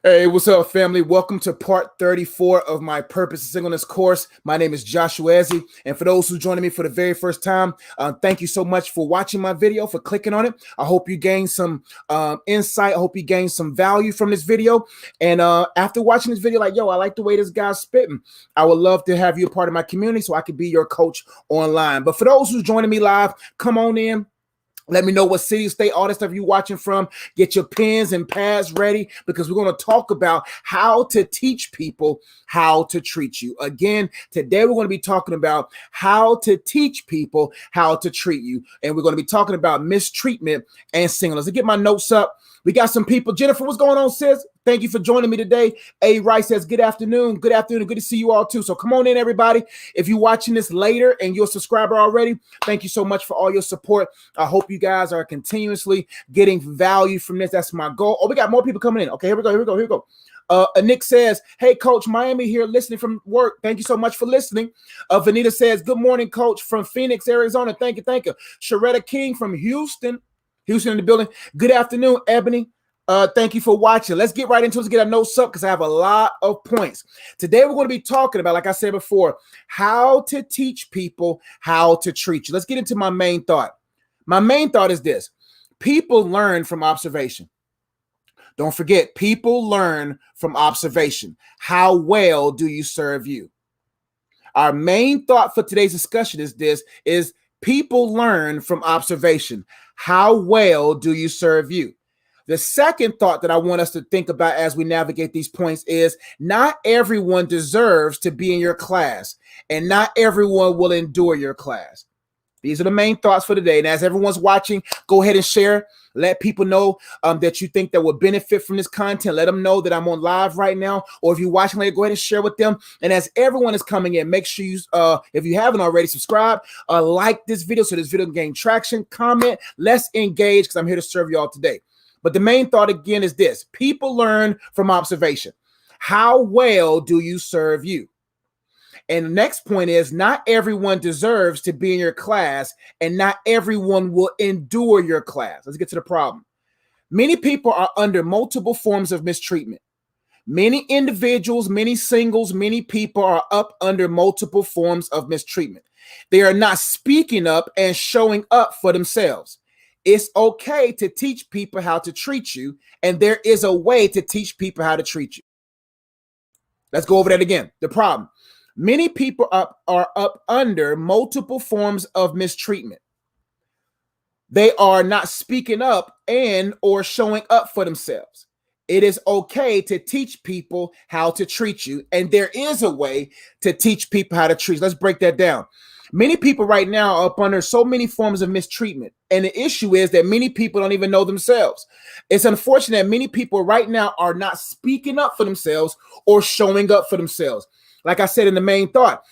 Hey, what's up, family? Welcome to part 34 of my Purpose and Singleness course. My name is Joshua Ezzy, and for those who joining me for the very first time, thank you so much for watching my video, for clicking on it. I hope you gain some insight. I hope you gain some value from this video. And after watching this video, like, yo, I like the way this guy's spitting. I would love to have you a part of my community so I could be your coach online. But for those who's joining me live, come on in. Let me know what city, state, all that stuff you're watching from. Get your pens and pads ready because we're going to talk about how to teach people how to treat you. Again, today we're going to be talking about how to teach people how to treat you. And we're going to be talking about mistreatment and singleness. Let's get my notes up. We got some people. Jennifer, what's going on, sis? Thank you for joining me today. A. Rice says, good afternoon. Good afternoon. Good to see you all too. So come on in, everybody. If you're watching this later and you're a subscriber already, thank you so much for all your support. I hope you guys are continuously getting value from this. That's my goal. Oh, we got more people coming in. Okay, here we go. Nick says, hey, Coach, Miami here listening from work. Thank you so much for listening. Vanita says, good morning, Coach, from Phoenix, Arizona. Thank you. Sharetta King from Houston in the building. Good afternoon, Ebony. Thank you for watching. Let's get right into it. Let's get our notes up because I have a lot of points. Today, we're going to be talking about, like I said before, how to teach people how to treat you. Let's get into my main thought. My main thought is this. People learn from observation. Don't forget, people learn from observation. How well do you serve you? Our main thought for today's discussion is this, is people learn from observation. How well do you serve you? The second thought that I want us to think about as we navigate these points is not everyone deserves to be in your class, and not everyone will endure your class. These are the main thoughts for today. And as everyone's watching, go ahead and share. Let people know that you think that will benefit from this content. Let them know that I'm on live right now. Or if you're watching later, go ahead and share with them. And as everyone is coming in, make sure you, if you haven't already, subscribe, like this video so this video can gain traction, comment. Let's engage because I'm here to serve you all today. But the main thought again is this. People learn from observation. How well do you serve you? And the next point is not everyone deserves to be in your class, and not everyone will endure your class. Let's get to the problem. Many people are under multiple forms of mistreatment. Many individuals, many singles, many people are up under multiple forms of mistreatment. They are not speaking up and showing up for themselves. It's okay to teach people how to treat you, and there is a way to teach people how to treat you. Let's go over that again. The problem. Many people are up under multiple forms of mistreatment. They are not speaking up and or showing up for themselves. It is okay to teach people how to treat you, and there is a way to teach people how to treat you. Let's break that down. Many people right now are up under so many forms of mistreatment, and the issue is that many people don't even know themselves. It's unfortunate that many people right now are not speaking up for themselves or showing up for themselves. Like I said in the main thought,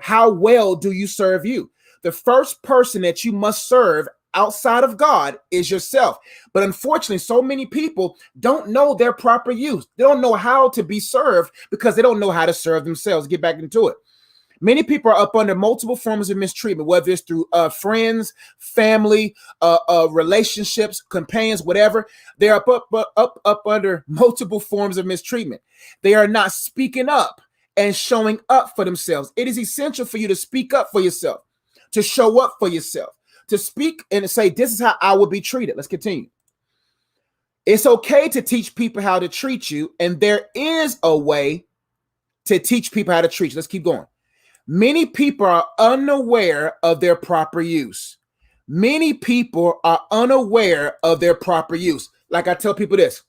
how well do you serve you? The first person that you must serve outside of God is yourself. But unfortunately, so many people don't know their proper use. They don't know how to be served because they don't know how to serve themselves. Get back into it. Many people are up under multiple forms of mistreatment, whether it's through friends, family, relationships, companions, whatever. They're up under multiple forms of mistreatment. They are not speaking up and showing up for themselves. It is essential for you to speak up for yourself, to show up for yourself, to speak and say, this is how I will be treated. Let's continue. It's okay to teach people how to treat you, and there is a way to teach people how to treat you. Let's keep going. Many people are unaware of their proper use. Many people are unaware of their proper use. Like I tell people this,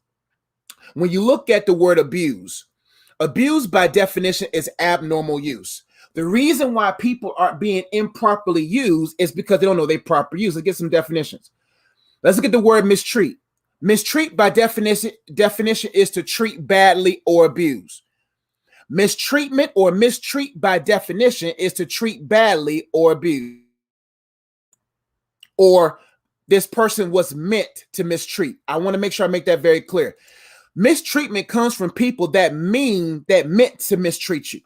when you look at the word abuse by definition is abnormal use. The reason why people are being improperly used is because they don't know their proper use. Let's get some definitions. Let's look at the word mistreat. Mistreat by definition is to treat badly or abuse. Mistreatment or mistreat by definition is to treat badly or abuse. Or this person was meant to mistreat. I want to make sure I make that very clear. Mistreatment comes from people that meant to mistreat you.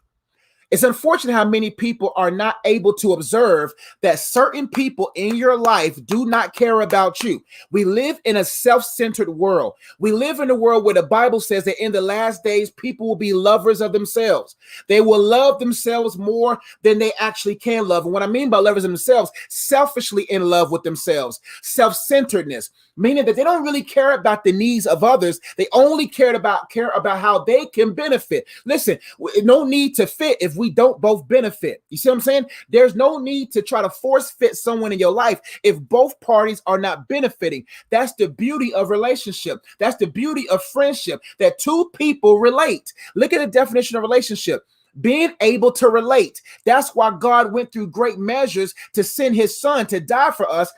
It's unfortunate how many people are not able to observe that certain people in your life do not care about you. We live in a self-centered world. We live in a world where the Bible says that in the last days, people will be lovers of themselves. They will love themselves more than they actually can love. And what I mean by lovers of themselves, selfishly in love with themselves, self-centeredness, meaning that they don't really care about the needs of others. They only care about how they can benefit. Listen, no need to fit if we don't both benefit. You see what I'm saying? There's no need to try to force fit someone in your life if both parties are not benefiting. That's the beauty of relationship. That's the beauty of friendship, that two people relate. Look at the definition of relationship. Being able to relate. That's why God went through great measures to send his son to die for us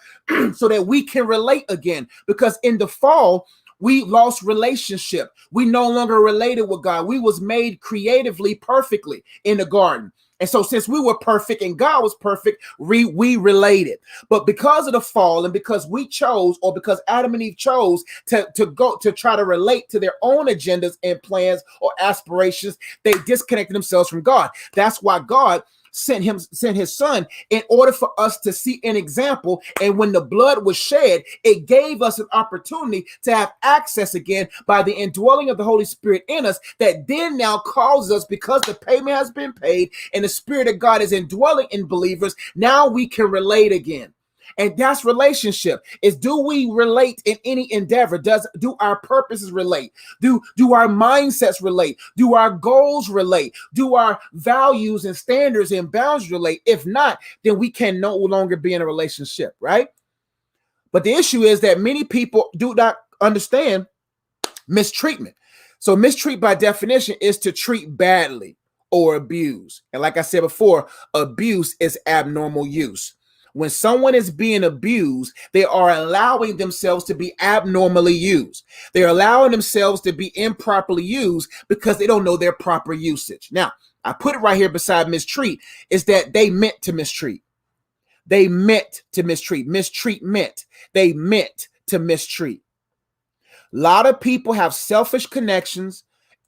so that we can relate again. Because in the fall, we lost relationship. We no longer related with God. We was made creatively perfectly in the garden. And so since we were perfect and God was perfect, we related. But because of the fall and because we chose, or because Adam and Eve chose to go to try to relate to their own agendas and plans or aspirations, they disconnected themselves from God. That's why God sent his son in order for us to see an example. And when the blood was shed, it gave us an opportunity to have access again by the indwelling of the Holy Spirit in us, that then now causes us, because the payment has been paid and the Spirit of God is indwelling in believers, now we can relate again. And that's relationship. Is, do we relate in any endeavor? Do our purposes relate? Do our mindsets relate? Do our goals relate? Do our values and standards and boundaries relate? If not, then we can no longer be in a relationship, right? But the issue is that many people do not understand mistreatment. So mistreat by definition is to treat badly or abuse. And like I said before, abuse is abnormal use. When someone is being abused, they are allowing themselves to be abnormally used. They're allowing themselves to be improperly used because they don't know their proper usage. Now, I put it right here beside mistreat, is that they meant to mistreat. They meant to mistreat. Mistreatment. They meant to mistreat. A lot of people have selfish connections,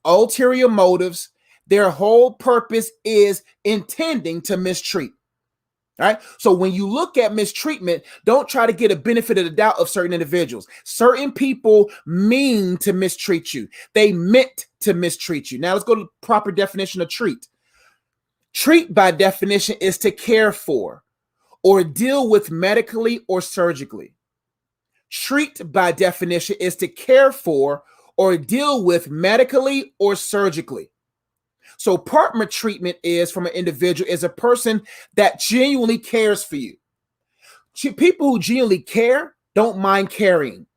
ulterior motives. Their whole purpose is intending to mistreat. All right. So when you look at mistreatment, don't try to get a benefit of the doubt of certain individuals. Certain people mean to mistreat you. They meant to mistreat you. Now let's go to the proper definition of treat. Treat by definition is to care for or deal with medically or surgically. Treat by definition is to care for or deal with medically or surgically. So partner treatment is, from an individual, is a person that genuinely cares for you. People who genuinely care don't mind carrying.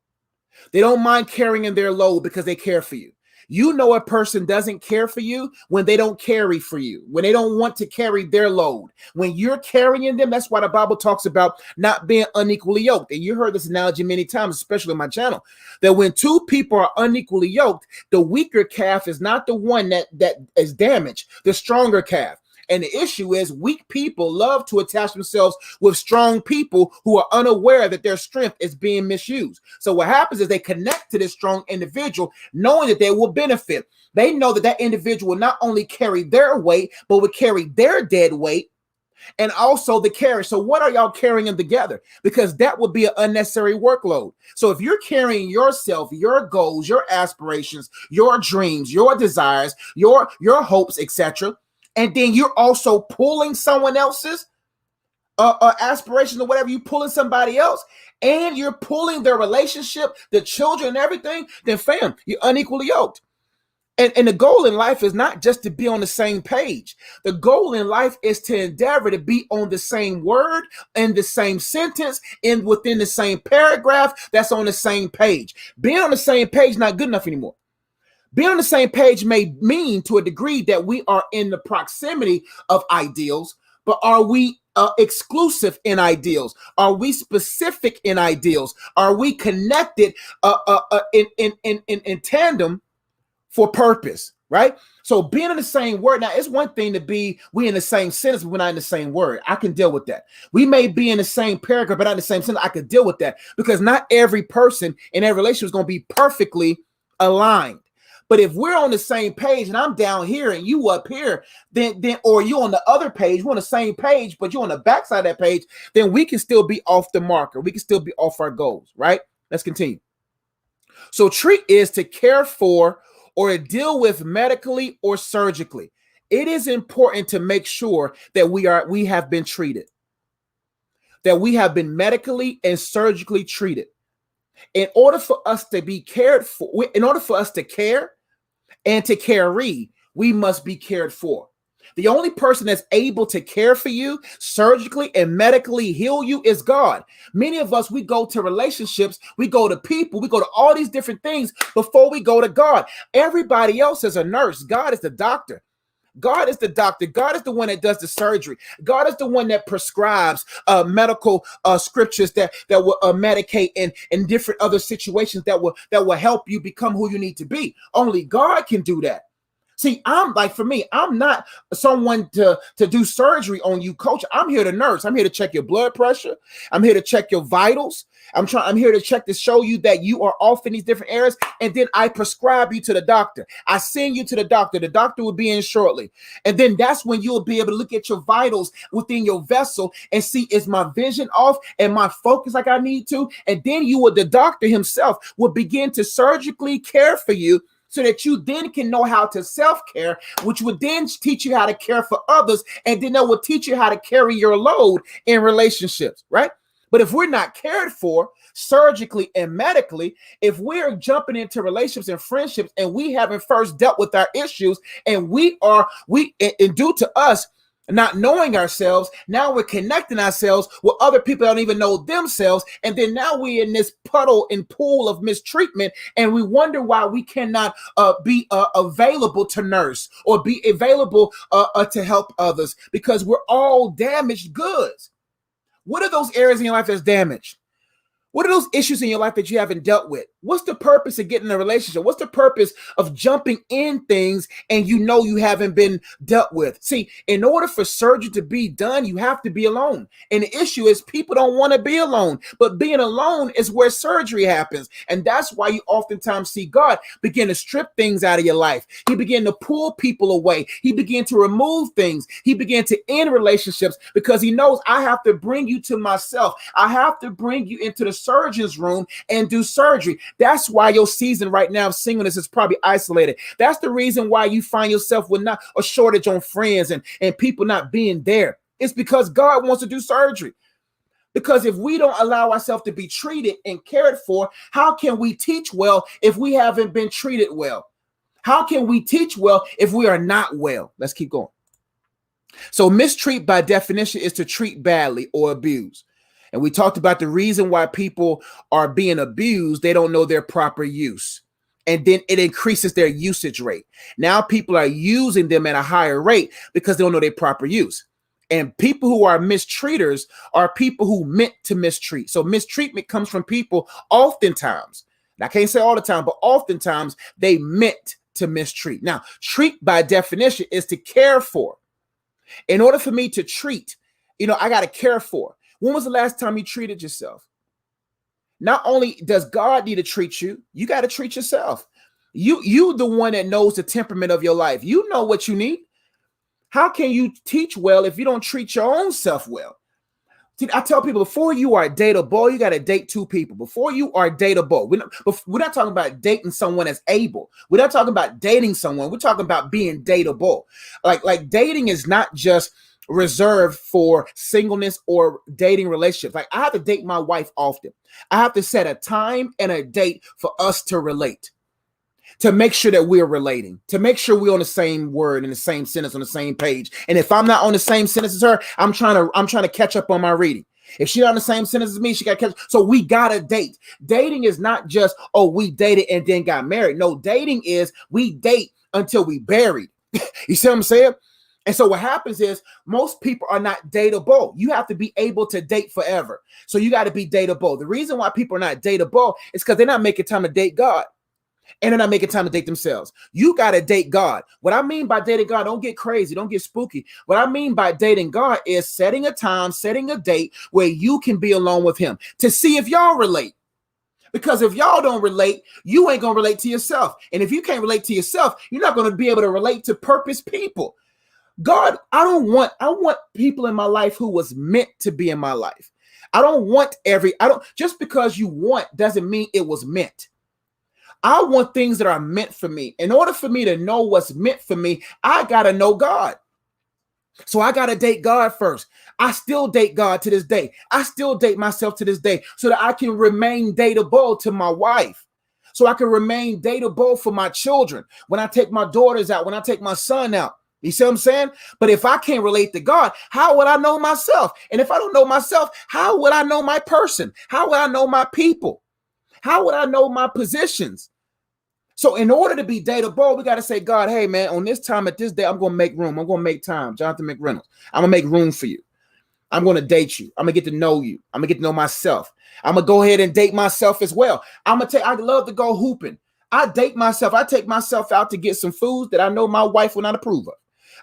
They don't mind carrying their load because they care for you. You know a person doesn't care for you when they don't carry for you, when they don't want to carry their load. When you're carrying them, that's why the Bible talks about not being unequally yoked. And you heard this analogy many times, especially on my channel, that when two people are unequally yoked, the weaker calf is not the one that is damaged, the stronger calf. And the issue is weak people love to attach themselves with strong people who are unaware that their strength is being misused. So what happens is they connect to this strong individual knowing that they will benefit. They know that that individual will not only carry their weight, but will carry their dead weight and also the carriage. So what are y'all carrying them together? Because that would be an unnecessary workload. So if you're carrying yourself, your goals, your aspirations, your dreams, your desires, your hopes, etc., and then you're also pulling someone else's aspirations or whatever, you pulling somebody else, and you're pulling their relationship, the children and everything, then fam, you're unequally yoked. And the goal in life is not just to be on the same page. The goal in life is to endeavor to be on the same word, in the same sentence, and within the same paragraph that's on the same page. Being on the same page is not good enough anymore. Being on the same page may mean to a degree that we are in the proximity of ideals, but are we exclusive in ideals? Are we specific in ideals? Are we connected in tandem for purpose, right? So being in the same word, now it's one thing to be, we in the same sentence, but we're not in the same word. I can deal with that. We may be in the same paragraph, but not in the same sentence. I could deal with that because not every person in every relationship is going to be perfectly aligned. But if we're on the same page and I'm down here and you up here, then or you on the other page, we're on the same page, but you're on the backside of that page, then we can still be off the marker. We can still be off our goals, right? Let's continue. So treat is to care for or deal with medically or surgically. It is important to make sure that we have been treated, that we have been medically and surgically treated. In order for us to be cared for, in order for us to care and to carry, we must be cared for. The only person that's able to care for you, surgically and medically heal you, is God. Many of us, we go to relationships, we go to people, we go to all these different things before we go to God. Everybody else is a nurse. God is the doctor. God is the doctor. God is the one that does the surgery. God is the one that prescribes medical scriptures that will medicate in different other situations that will help you become who you need to be. Only God can do that. See, I'm not someone to do surgery on you, coach. I'm here to nurse. I'm here to check your blood pressure. I'm here to check your vitals. I'm here to check to show you that you are off in these different areas. And then I prescribe you to the doctor. I send you to the doctor. The doctor will be in shortly. And then that's when you'll be able to look at your vitals within your vessel and see, is my vision off and my focus like I need to? And then the doctor himself will begin to surgically care for you, so that you then can know how to self-care, which would then teach you how to care for others, and then that will teach you how to carry your load in relationships, right? But if we're not cared for surgically and medically, if we're jumping into relationships and friendships and we haven't first dealt with our issues, and and due to us not knowing ourselves, now we're connecting ourselves with other people that don't even know themselves. And then now we're in this puddle and pool of mistreatment. And we wonder why we cannot be available to nurse or be available to help others, because we're all damaged goods. What are those areas in your life that's damaged? What are those issues in your life that you haven't dealt with? What's the purpose of getting in a relationship? What's the purpose of jumping in things and you know you haven't been dealt with? See, in order for surgery to be done, you have to be alone. And the issue is people don't want to be alone. But being alone is where surgery happens. And that's why you oftentimes see God begin to strip things out of your life. He began to pull people away. He began to remove things. He began to end relationships because he knows, I have to bring you to myself. I have to bring you into the surgeon's room and do surgery. That's why your season right now of singleness is probably isolated. That's the reason why you find yourself with not a shortage on friends and people not being there. It's because God wants to do surgery. Because if we don't allow ourselves to be treated and cared for, how can we teach well if we haven't been treated well? How can we teach well if we are not well? Let's keep going. So mistreat by definition is to treat badly or abuse. And we talked about the reason why people are being abused. They don't know their proper use. And then it increases their usage rate. Now people are using them at a higher rate because they don't know their proper use. And people who are mistreaters are people who meant to mistreat. So mistreatment comes from people oftentimes. I can't say all the time, but oftentimes they meant to mistreat. Now, treat by definition is to care for. In order for me to treat, I got to care for. When was the last time you treated yourself? Not only does God need to treat you, you got to treat yourself. You the one that knows the temperament of your life. You know what you need. How can you teach well if you don't treat your own self well? See, I tell people, before you are dateable, you got to date two people. Before you are dateable, we're not talking about dating someone that's able. We're not talking about dating someone. We're talking about being dateable. Like dating is not just reserved for singleness or dating relationships. Like, I have to date my wife often. I have to set a time and a date for us to relate, to make sure that we're relating, to make sure we're on the same word in the same sentence on the same page. And if I'm not on the same sentence as her, I'm trying to catch up on my reading. If she's not on the same sentence as me, she got to catch. So we gotta date. Dating is not just, we dated and then got married. No, dating is we date until we buried. You see what I'm saying? And so what happens is most people are not dateable. You have to be able to date forever. So you got to be dateable. The reason why people are not dateable is because they're not making time to date God. And they're not making time to date themselves. You got to date God. What I mean by dating God, don't get crazy, don't get spooky. What I mean by dating God is setting a time, setting a date where you can be alone with him to see if y'all relate. Because if y'all don't relate, you ain't gonna relate to yourself. And if you can't relate to yourself, you're not gonna be able to relate to purpose people. God, I want people in my life who was meant to be in my life. Just because you want doesn't mean it was meant. I want things that are meant for me. In order for me to know what's meant for me, I gotta know God. So I got to date God first. I still date God to this day. I still date myself to this day so that I can remain dateable to my wife. So I can remain dateable for my children. When I take my daughters out, when I take my son out, you see what I'm saying? But if I can't relate to God, how would I know myself? And if I don't know myself, how would I know my person? How would I know my people? How would I know my positions? So in order to be dateable, we got to say, God, hey, man, on this time at this day, I'm going to make room. I'm going to make time. Jonathan McReynolds. I'm going to make room for you. I'm going to date you. I'm going to get to know you. I'm going to get to know myself. I'm going to go ahead and date myself as well. I love to go hooping. I date myself. I take myself out to get some foods that I know my wife will not approve of.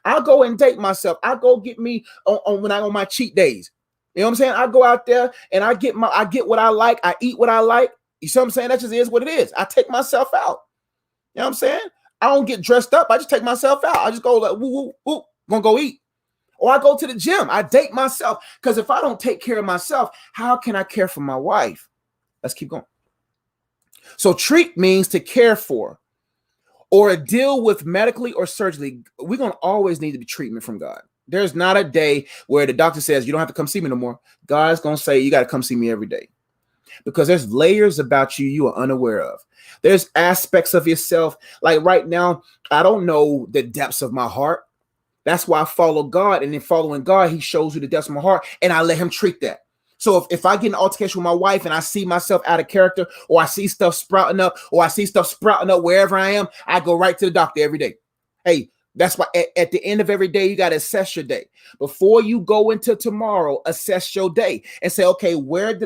I'll go and date myself. I go get me on my cheat days. You know what I'm saying? I go out there and I get what I like. I eat what I like. You see what I'm saying? That just is what it is. I take myself out. You know what I'm saying? I don't get dressed up. I just take myself out. I just go like, woo, woo, woo, gonna go eat. Or I go to the gym. I date myself. Because if I don't take care of myself, how can I care for my wife? Let's keep going. So treat means to care for or deal with medically or surgically. We're going to always need to be treatment from God. There's not a day where the doctor says, you don't have to come see me no more. God's going to say, you got to come see me every day. Because there's layers about you are unaware of. There's aspects of yourself. Like right now, I don't know the depths of my heart. That's why I follow God. And in following God, he shows you the depths of my heart. And I let him treat that. So if I get in an altercation with my wife and I see myself out of character, or I see stuff sprouting up, wherever I am, I go right to the doctor every day. Hey, that's why at the end of every day, you got to assess your day. Before you go into tomorrow, assess your day and say, okay, where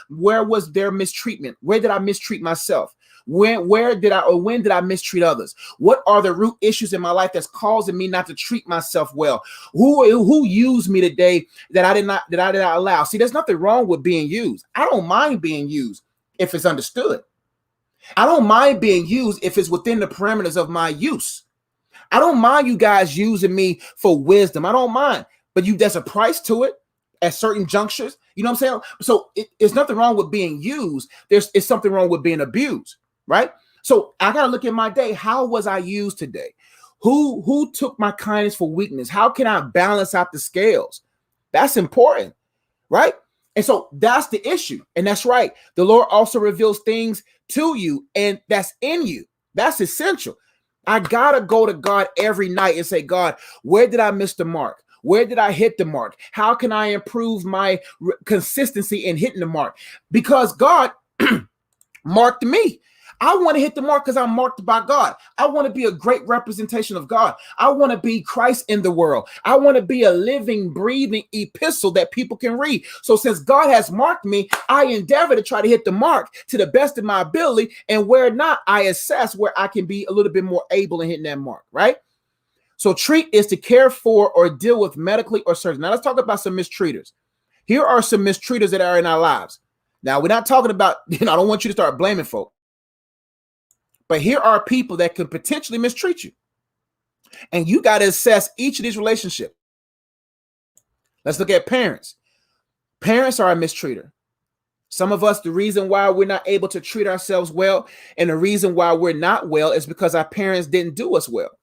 was there mistreatment? Where did I mistreat myself? When did I mistreat others? What are the root issues in my life that's causing me not to treat myself well? Who used me today that I did not allow? See, there's nothing wrong with being used. I don't mind being used if it's understood. I don't mind being used if it's within the parameters of my use. I don't mind you guys using me for wisdom. I don't mind, but there's a price to it at certain junctures. You know what I'm saying? So it's nothing wrong with being used. It's something wrong with being abused, right? So I got to look at my day. How was I used today? Who took my kindness for weakness? How can I balance out the scales? That's important, right? And so that's the issue. And that's right. The Lord also reveals things to you, and that's in you. That's essential. I got to go to God every night and say, God, where did I miss the mark? Where did I hit the mark? How can I improve my consistency in hitting the mark? Because God marked me. I want to hit the mark because I'm marked by God. I want to be a great representation of God. I want to be Christ in the world. I want to be a living, breathing epistle that people can read. So since God has marked me, I endeavor to try to hit the mark to the best of my ability. And where not, I assess where I can be a little bit more able in hitting that mark, right? So treat is to care for or deal with medically or surgically. Now let's talk about some mistreaters. Here are some mistreaters that are in our lives. Now we're not talking about, I don't want you to start blaming folks. But here are people that could potentially mistreat you. And you got to assess each of these relationships. Let's look at parents. Parents are a mistreater. Some of us, the reason why we're not able to treat ourselves well and the reason why we're not well is because our parents didn't do us well.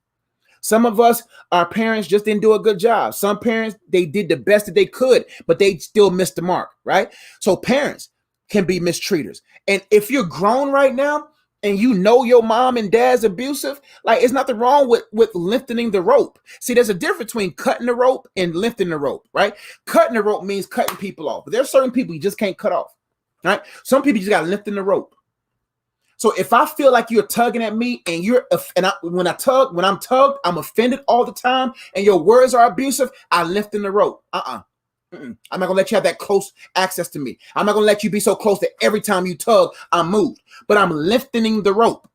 Some of us, our parents just didn't do a good job. Some parents, they did the best that they could, but they still missed the mark, right? So parents can be mistreaters. And if you're grown right now, and you know your mom and dad's abusive, like it's nothing wrong with lengthening the rope. See, there's a difference between cutting the rope and lifting the rope, right? Cutting the rope means cutting people off. But there's certain people you just can't cut off, right? Some people you just got to lengthen the rope. So if I feel like you're tugging at me and when I'm tugged, I'm offended all the time and your words are abusive, I lengthen the rope. I'm not going to let you have that close access to me. I'm not going to let you be so close that every time you tug, I'm moved. But I'm lengthening the rope.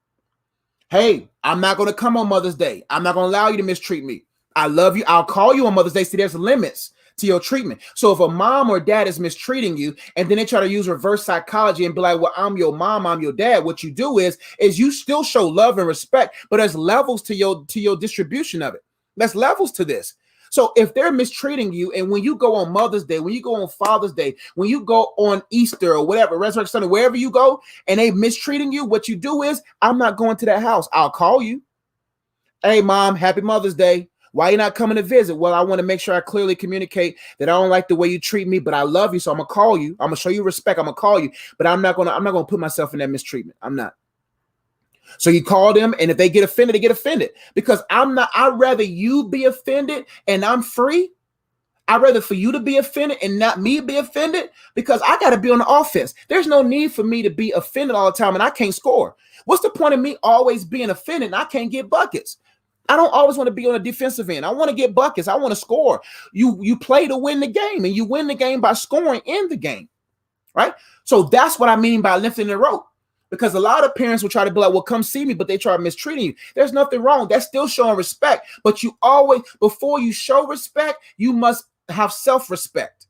Hey, I'm not going to come on Mother's Day. I'm not going to allow you to mistreat me. I love you. I'll call you on Mother's Day. See, there's limits to your treatment. So if a mom or dad is mistreating you and then they try to use reverse psychology and be like, well, I'm your mom, I'm your dad, what you do is you still show love and respect, but there's levels to your distribution of it. There's levels to this. So if they're mistreating you, and when you go on Mother's Day, when you go on Father's Day, when you go on Easter or whatever, Resurrection Sunday, wherever you go, and they mistreating you, what you do is, I'm not going to that house. I'll call you. Hey, Mom, happy Mother's Day. Why are you not coming to visit? Well, I want to make sure I clearly communicate that I don't like the way you treat me, but I love you, so I'm gonna call you. I'm gonna show you respect. I'm gonna call you, but I'm not gonna put myself in that mistreatment. I'm not. So you call them, and if they get offended, they get offended, because I'd rather you be offended and I'm free. I'd rather for you to be offended and not me be offended, because I got to be on the offense. There's no need for me to be offended all the time and I can't score. What's the point of me always being offended and I can't get buckets? I don't always want to be on the defensive end. I want to get buckets. I want to score. You play to win the game, and you win the game by scoring in the game, right? So that's what I mean by lifting the rope, because a lot of parents will try to be like, well, come see me, but they try mistreating you. There's nothing wrong. That's still showing respect. But you always, before you show respect, you must have self-respect.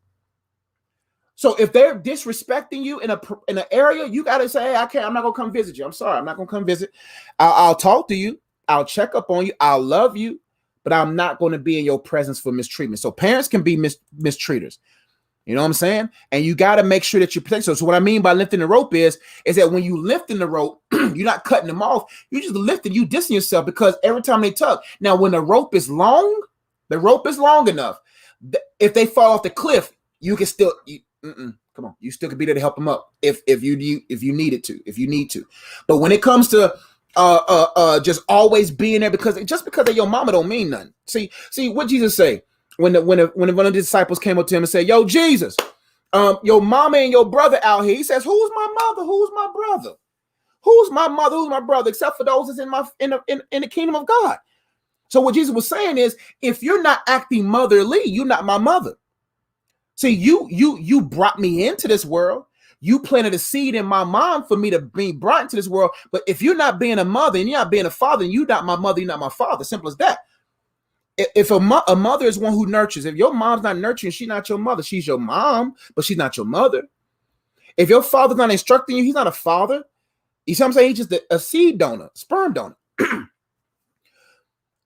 So if they're disrespecting you in an area, you got to say, hey, I'm not going to come visit you. I'm sorry. I'm not going to come visit. I'll talk to you. I'll check up on you. I'll love you, but I'm not going to be in your presence for mistreatment. So parents can be mistreaters. You know what I'm saying? And you got to make sure that you protect. So what I mean by lifting the rope is that when you lifting the rope, you're not cutting them off. You just lifting, you dissing yourself, because every time they tug. Now, when the rope is long enough, if they fall off the cliff, you can still, come on, you still can be there to help them up if you need to. But when it comes to just always being there because they're your mama don't mean nothing. See what Jesus say when one of the disciples came up to him and said, yo, Jesus, your mama and your brother out here. He says, who's my mother? Who's my brother? Who's my mother? Who's my brother? Except for those that's in the kingdom of God. So what Jesus was saying is, if you're not acting motherly, you're not my mother. See, you brought me into this world. You planted a seed in my mom for me to be brought into this world. But if you're not being a mother and you're not being a father, and you're not my mother, you're not my father. Simple as that. If a mother is one who nurtures, if your mom's not nurturing, she's not your mother. She's your mom, but she's not your mother. If your father's not instructing you, he's not a father. You see what I'm saying? He's just a seed donor, sperm donor.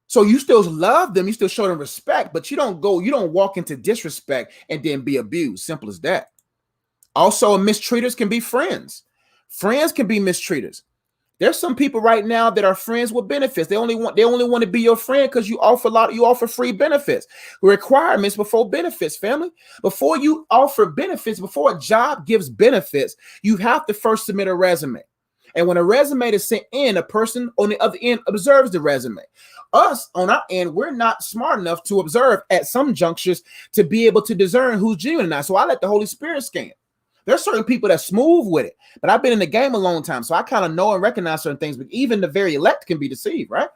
So you still love them, you still show them respect, but you don't walk into disrespect and then be abused. Simple as that. Also, mistreaters can be friends. Friends can be mistreaters. There's some people right now that are friends with benefits. They only want to be your friend because you offer free benefits. Requirements before benefits, family. Before you offer benefits, before a job gives benefits, you have to first submit a resume. And when a resume is sent in, a person on the other end observes the resume. Us on our end, we're not smart enough to observe at some junctures to be able to discern who's genuine or not. So I let the Holy Spirit scan. There's certain people that smooth with it, but I've been in the game a long time, so I kind of know and recognize certain things. But even the very elect can be deceived, right?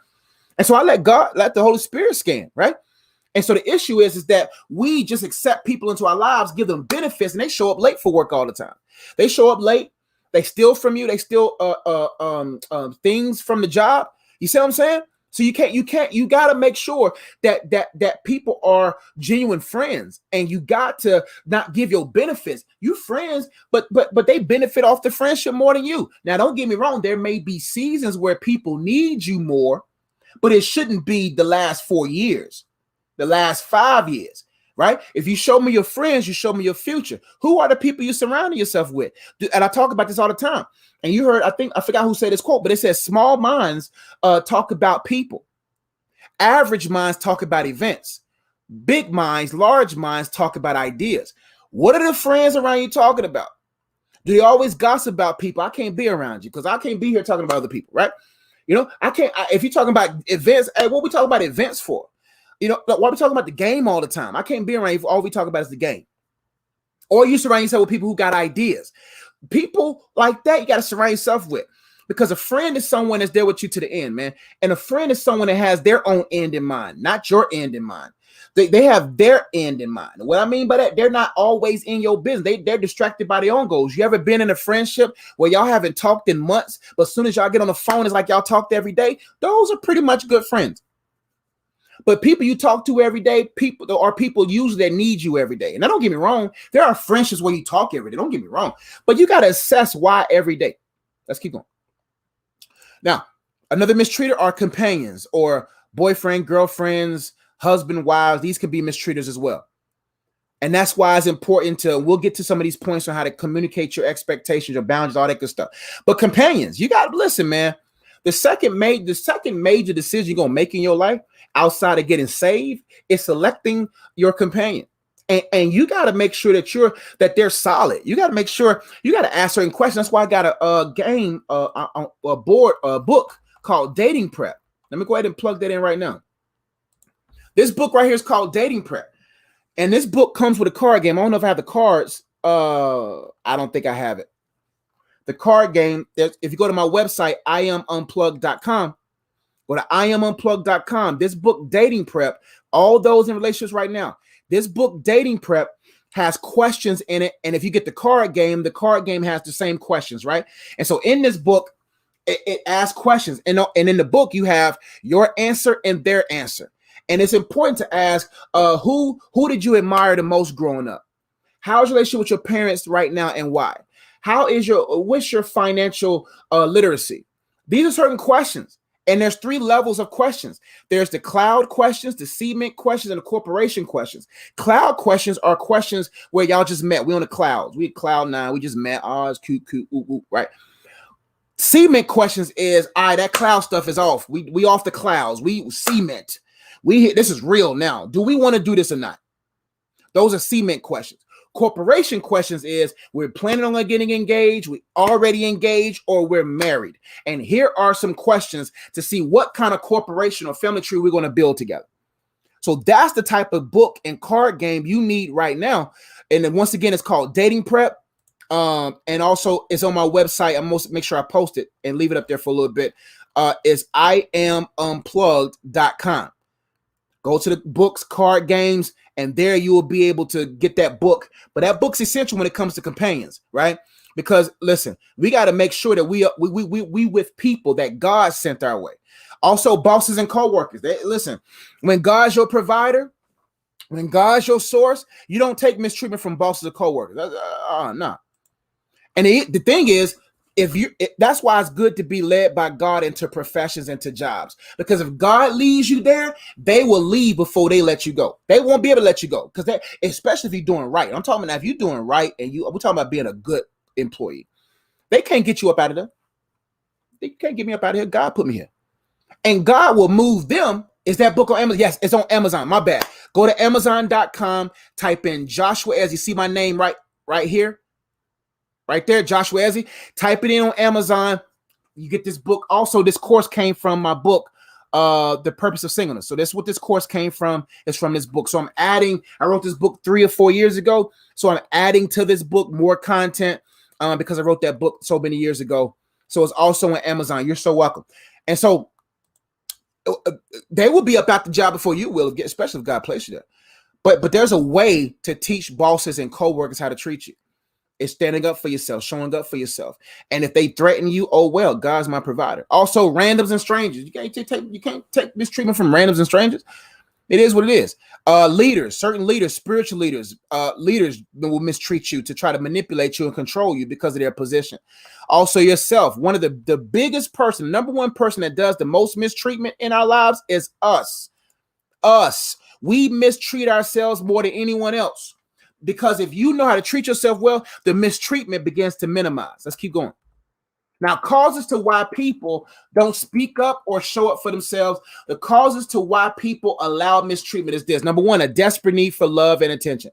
And so I let the Holy Spirit scan, right? And so the issue is that we just accept people into our lives, give them benefits, and they show up late for work all the time. They show up late. They steal from you. They steal things from the job. You see what I'm saying? So you got to make sure that people are genuine friends, and you got to not give your benefits. You friends, but they benefit off the friendship more than you. Now, don't get me wrong. There may be seasons where people need you more, but it shouldn't be the last 4 years, the last 5 years. Right? If you show me your friends, you show me your future. Who are the people you surrounding yourself with? And I talk about this all the time. And you heard, I forgot who said this quote, but it says small minds talk about people. Average minds talk about events. Big minds, large minds talk about ideas. What are the friends around you talking about? Do they always gossip about people? I can't be around you because I can't be here talking about other people, right? You know, if you're talking about events, hey, what we talking about events for? You know, why are we talking about the game all the time? I can't be around you if all we talk about is the game. Or you surround yourself with people who got ideas. People like that you got to surround yourself with, because a friend is someone that's there with you to the end, man. And a friend is someone that has their own end in mind, not your end in mind. They have their end in mind. What I mean by that, they're not always in your business. They're distracted by their own goals. You ever been in a friendship where y'all haven't talked in months, but as soon as y'all get on the phone, it's like y'all talked every day? Those are pretty much good friends. But people you talk to every day, there are people usually that need you every day. And now, don't get me wrong, there are friendships where you talk every day. Don't get me wrong, but you got to assess why every day. Let's keep going. Now, another mistreater are companions or boyfriend, girlfriends, husband, wives. These could be mistreaters as well. And that's why it's important we'll get to some of these points on how to communicate your expectations, your boundaries, all that good stuff. But companions, you got to listen, man. The second major decision you're going to make in your life outside of getting saved is selecting your companion. And you got to make sure that they're solid. You got to make sure you got to ask certain questions. That's why I got a book called Dating Prep. Let me go ahead and plug that in right now. This book right here is called Dating Prep. And this book comes with a card game. I don't know if I have the cards. I don't think I have it. The card game, if you go to my website, iamunplugged.com, go to iamunplugged.com. This book, Dating Prep, all those in relationships right now, this book, Dating Prep, has questions in it. And if you get the card game has the same questions, right? And so in this book, it asks questions. And in the book, you have your answer and their answer. And it's important to ask, who did you admire the most growing up? How's your relationship with your parents right now and why? What's your financial literacy? These are certain questions. And there's 3 levels of questions. There's the cloud questions, the cement questions, and the corporation questions. Cloud questions are questions where y'all just met. We on the clouds. We at cloud 9. We just met. Oh, it's cute, right? Cement questions is, all right, that cloud stuff is off. We off the clouds. We cement. This is real now. Do we want to do this or not? Those are cement questions. Corporation questions is, we're planning on getting engaged, we already engaged, or we're married. And here are some questions to see what kind of corporation or family tree we're going to build together. So that's the type of book and card game you need right now. And then once again, it's called Dating Prep. And also it's on my website. I'm going to make sure I post it and leave it up there for a little bit. It's iamunplugged.com. Go to the books, card games, and there you will be able to get that book. But that book's essential when it comes to companions, right? Because listen, we got to make sure that we with people that God sent our way. Also, bosses and co-workers. Listen, when God's your provider, when God's your source, you don't take mistreatment from bosses or co-workers. No. And the thing is, that's why it's good to be led by God into professions, into jobs. Because if God leads you there, they will leave before they let you go. They won't be able to let you go. Because especially if you're doing right. I'm talking about if you're doing right and we're talking about being a good employee. They can't get you up out of there. They can't get me up out of here. God put me here. And God will move them. Is that book on Amazon? Yes, it's on Amazon. My bad. Go to Amazon.com, type in Joshua, as you see my name right here. Right there, Joshua Ezzy. Type it in on Amazon. You get this book. Also, this course came from my book, The Purpose of Singleness. So that's what this course came from. It's from this book. So I wrote this book 3 or 4 years ago. So I'm adding to this book more content because I wrote that book so many years ago. So it's also on Amazon. You're so welcome. And so they will be about the job before you will, especially if God placed you there. But there's a way to teach bosses and co-workers how to treat you. It's standing up for yourself, showing up for yourself. And if they threaten you, oh well, God's my provider. Also, randoms and strangers. You can't take mistreatment from randoms and strangers. It is what it is. Certain leaders, spiritual leaders, leaders will mistreat you to try to manipulate you and control you because of their position. Also, yourself. One of the biggest person, number one person that does the most mistreatment in our lives is us. We mistreat ourselves more than anyone else. Because if you know how to treat yourself well, the mistreatment begins to minimize. Let's keep going. Now, causes to why people don't speak up or show up for themselves. The causes to why people allow mistreatment is this. Number one, a desperate need for love and attention.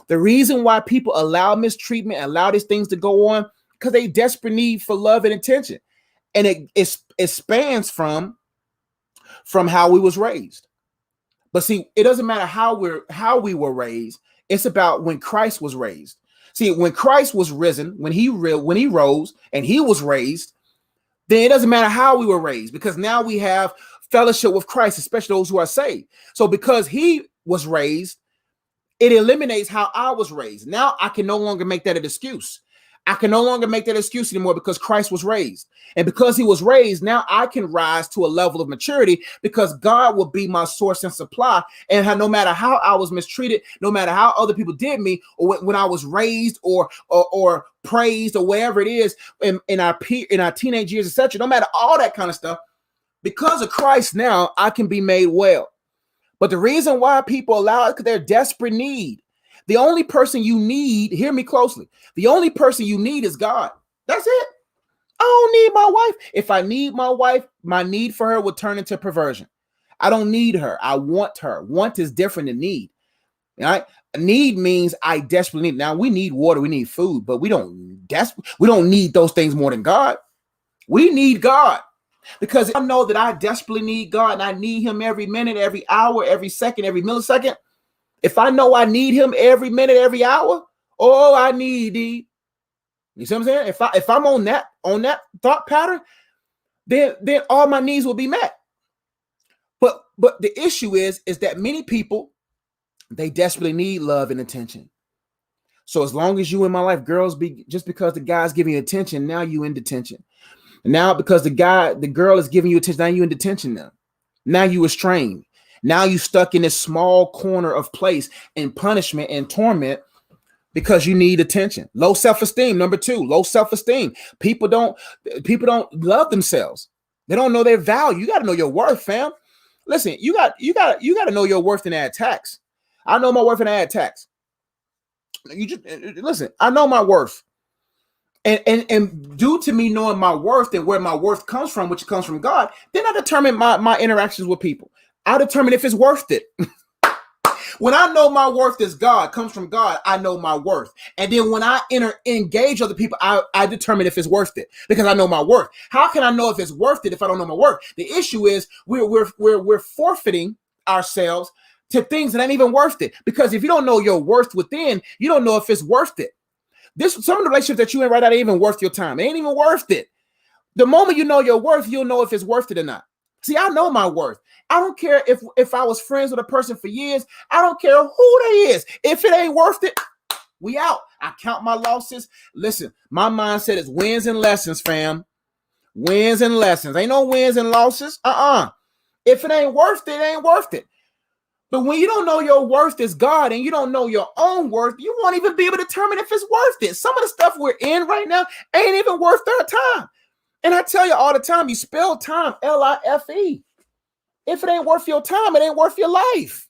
The reason why people allow mistreatment, allow these things to go on, because they desperate need for love and attention. And it spans from how we was raised. But see, it doesn't matter how we were raised. It's about when Christ was raised. See, when Christ was risen, when he rose and he was raised, then it doesn't matter how we were raised, because now we have fellowship with Christ, especially those who are saved. So because he was raised, it eliminates how I was raised. Now I can no longer make that an excuse. I can no longer make that excuse anymore because Christ was raised. And because he was raised, now I can rise to a level of maturity because God will be my source and supply. And no matter how I was mistreated, no matter how other people did me, or when I was raised or praised or whatever it is in our teenage years, etc., no matter all that kind of stuff, because of Christ now, I can be made well. But the reason why people allow it is because they're desperate need. The only person you need, hear me closely, the only person you need is God. That's it. I don't need my wife. If I need my wife, my need for her will turn into perversion. I don't need her. I want her. Want is different than need. All right? Need means I desperately need. Now we need water, we need food, but we don't need those things more than God. We need God. Because I know that I desperately need God and I need him every minute, every hour, every second, every millisecond. If I know I need him every minute, every hour, oh, I need thee. You see what I'm saying? If I'm on that thought pattern, then all my needs will be met. But the issue is that many people, they desperately need love and attention. So as long as you in my life, girls, just because the guy's giving you attention, now you in detention. Now because the girl is giving you attention, now you in detention now. Now you estranged. Now you stuck in this small corner of place in punishment and torment because you need attention. Low self-esteem. Number 2, low self-esteem. People don't love themselves. They don't know their value. You got to know your worth, fam. Listen, you got to know your worth and add tax. I know my worth and add tax. You just listen, I know my worth. And due to me knowing my worth and where my worth comes from, which comes from God, then I determine my interactions with people. I determine if it's worth it. When I know my worth is God, comes from God, I know my worth. And then when I engage other people, I determine if it's worth it because I know my worth. How can I know if it's worth it if I don't know my worth? The issue is we're forfeiting ourselves to things that ain't even worth it. Because if you don't know your worth within, you don't know if it's worth it. Some of the relationships that you in right now ain't even worth your time. It ain't even worth it. The moment you know your worth, you'll know if it's worth it or not. See, I know my worth. I don't care if I was friends with a person for years. I don't care who they is. If it ain't worth it, we out. I count my losses. Listen, my mindset is wins and lessons, fam. Wins and lessons. Ain't no wins and losses. If it ain't worth it, it ain't worth it. But when you don't know your worth is God and you don't know your own worth, you won't even be able to determine if it's worth it. Some of the stuff we're in right now ain't even worth our time. And I tell you all the time, you spell time, L-I-F-E. If it ain't worth your time, it ain't worth your life.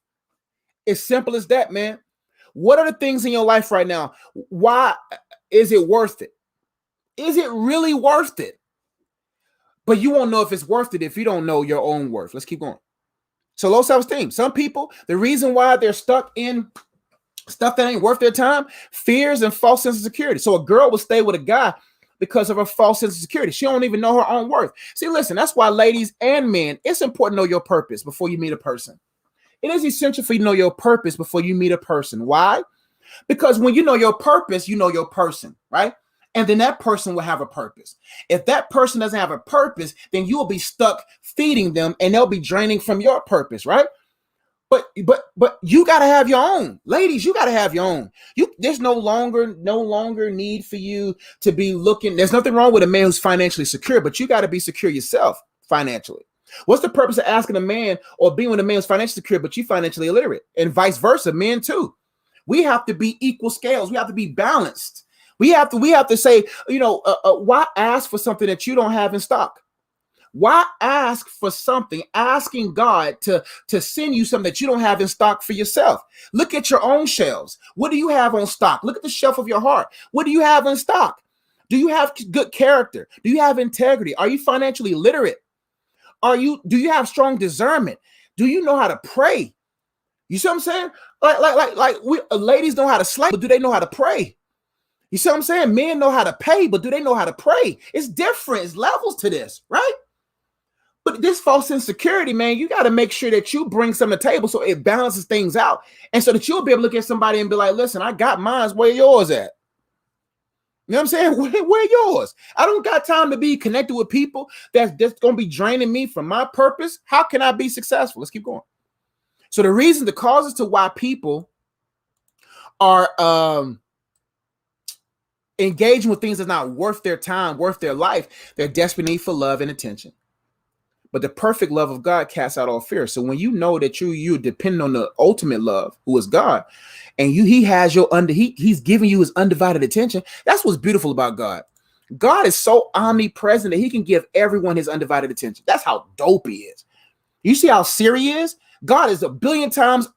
It's simple as that, man. What are the things in your life right now? Why is it worth it? Is it really worth it? But you won't know if it's worth it if you don't know your own worth. Let's keep going. So low self-esteem. Some people, the reason why they're stuck in stuff that ain't worth their time, fears and false sense of security. So a girl will stay with a guy because of her false sense of security. She don't even know her own worth. See, listen, that's why ladies and men, it's important to know your purpose before you meet a person. It is essential for you to know your purpose before you meet a person. Why? Because when you know your purpose, you know your person, right? And then that person will have a purpose. If that person doesn't have a purpose, then you will be stuck feeding them and they'll be draining from your purpose, right? But you got to have your own. Ladies, you got to have your own. There's no longer need for you to be looking. There's nothing wrong with a man who's financially secure, but you got to be secure yourself financially. What's the purpose of asking a man or being with a man who's financially secure, but you financially illiterate? And vice versa, men too. We have to be equal scales. We have to be balanced. We have to say, why ask for something that you don't have in stock? Why ask for something, asking God to send you something that you don't have in stock for yourself? Look at your own shelves. What do you have on stock? Look at the shelf of your heart. What do you have in stock? Do you have good character? Do you have integrity? Are you financially literate? Do you have strong discernment? Do you know how to pray? You see what I'm saying? Like we ladies know how to slay, but do they know how to pray? You see what I'm saying? Men know how to pay, but do they know how to pray? It's different. It's levels to this, right? But this false insecurity, man, you got to make sure that you bring something to the table so it balances things out. And so that you'll be able to look at somebody and be like, listen, I got mine. Where yours at? You know what I'm saying? Where yours? I don't got time to be connected with people that's going to be draining me from my purpose. How can I be successful? Let's keep going. So the causes to why people are engaging with things that's not worth their time, worth their life. They're desperate need for love and attention. But the perfect love of God casts out all fear. So when you know that you depend on the ultimate love, who is God, and he's giving you his undivided attention. That's what's beautiful about God. God is so omnipresent that he can give everyone his undivided attention. That's how dope he is. You see how Siri is? God is 1 billion times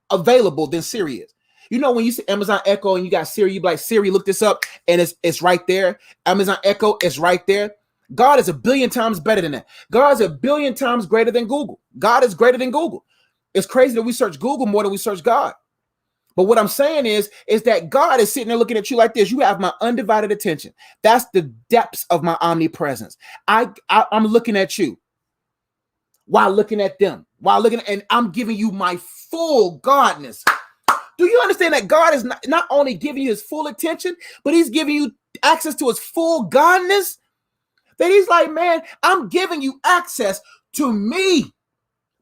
available than Siri is. You know, when you see Amazon Echo and you got Siri, you be like, Siri, look this up, and it's right there. Amazon Echo is right there. God is 1 billion times better than that. God is 1 billion times greater than Google. God is greater than Google. It's crazy that we search Google more than we search God. But what I'm saying is that God is sitting there looking at you like this. You have my undivided attention. That's the depths of my omnipresence. I'm looking at you while looking at them, and I'm giving you my full godness. Do you understand that God is not only giving you his full attention, but he's giving you access to his full godness? That he's like, man, I'm giving you access to me,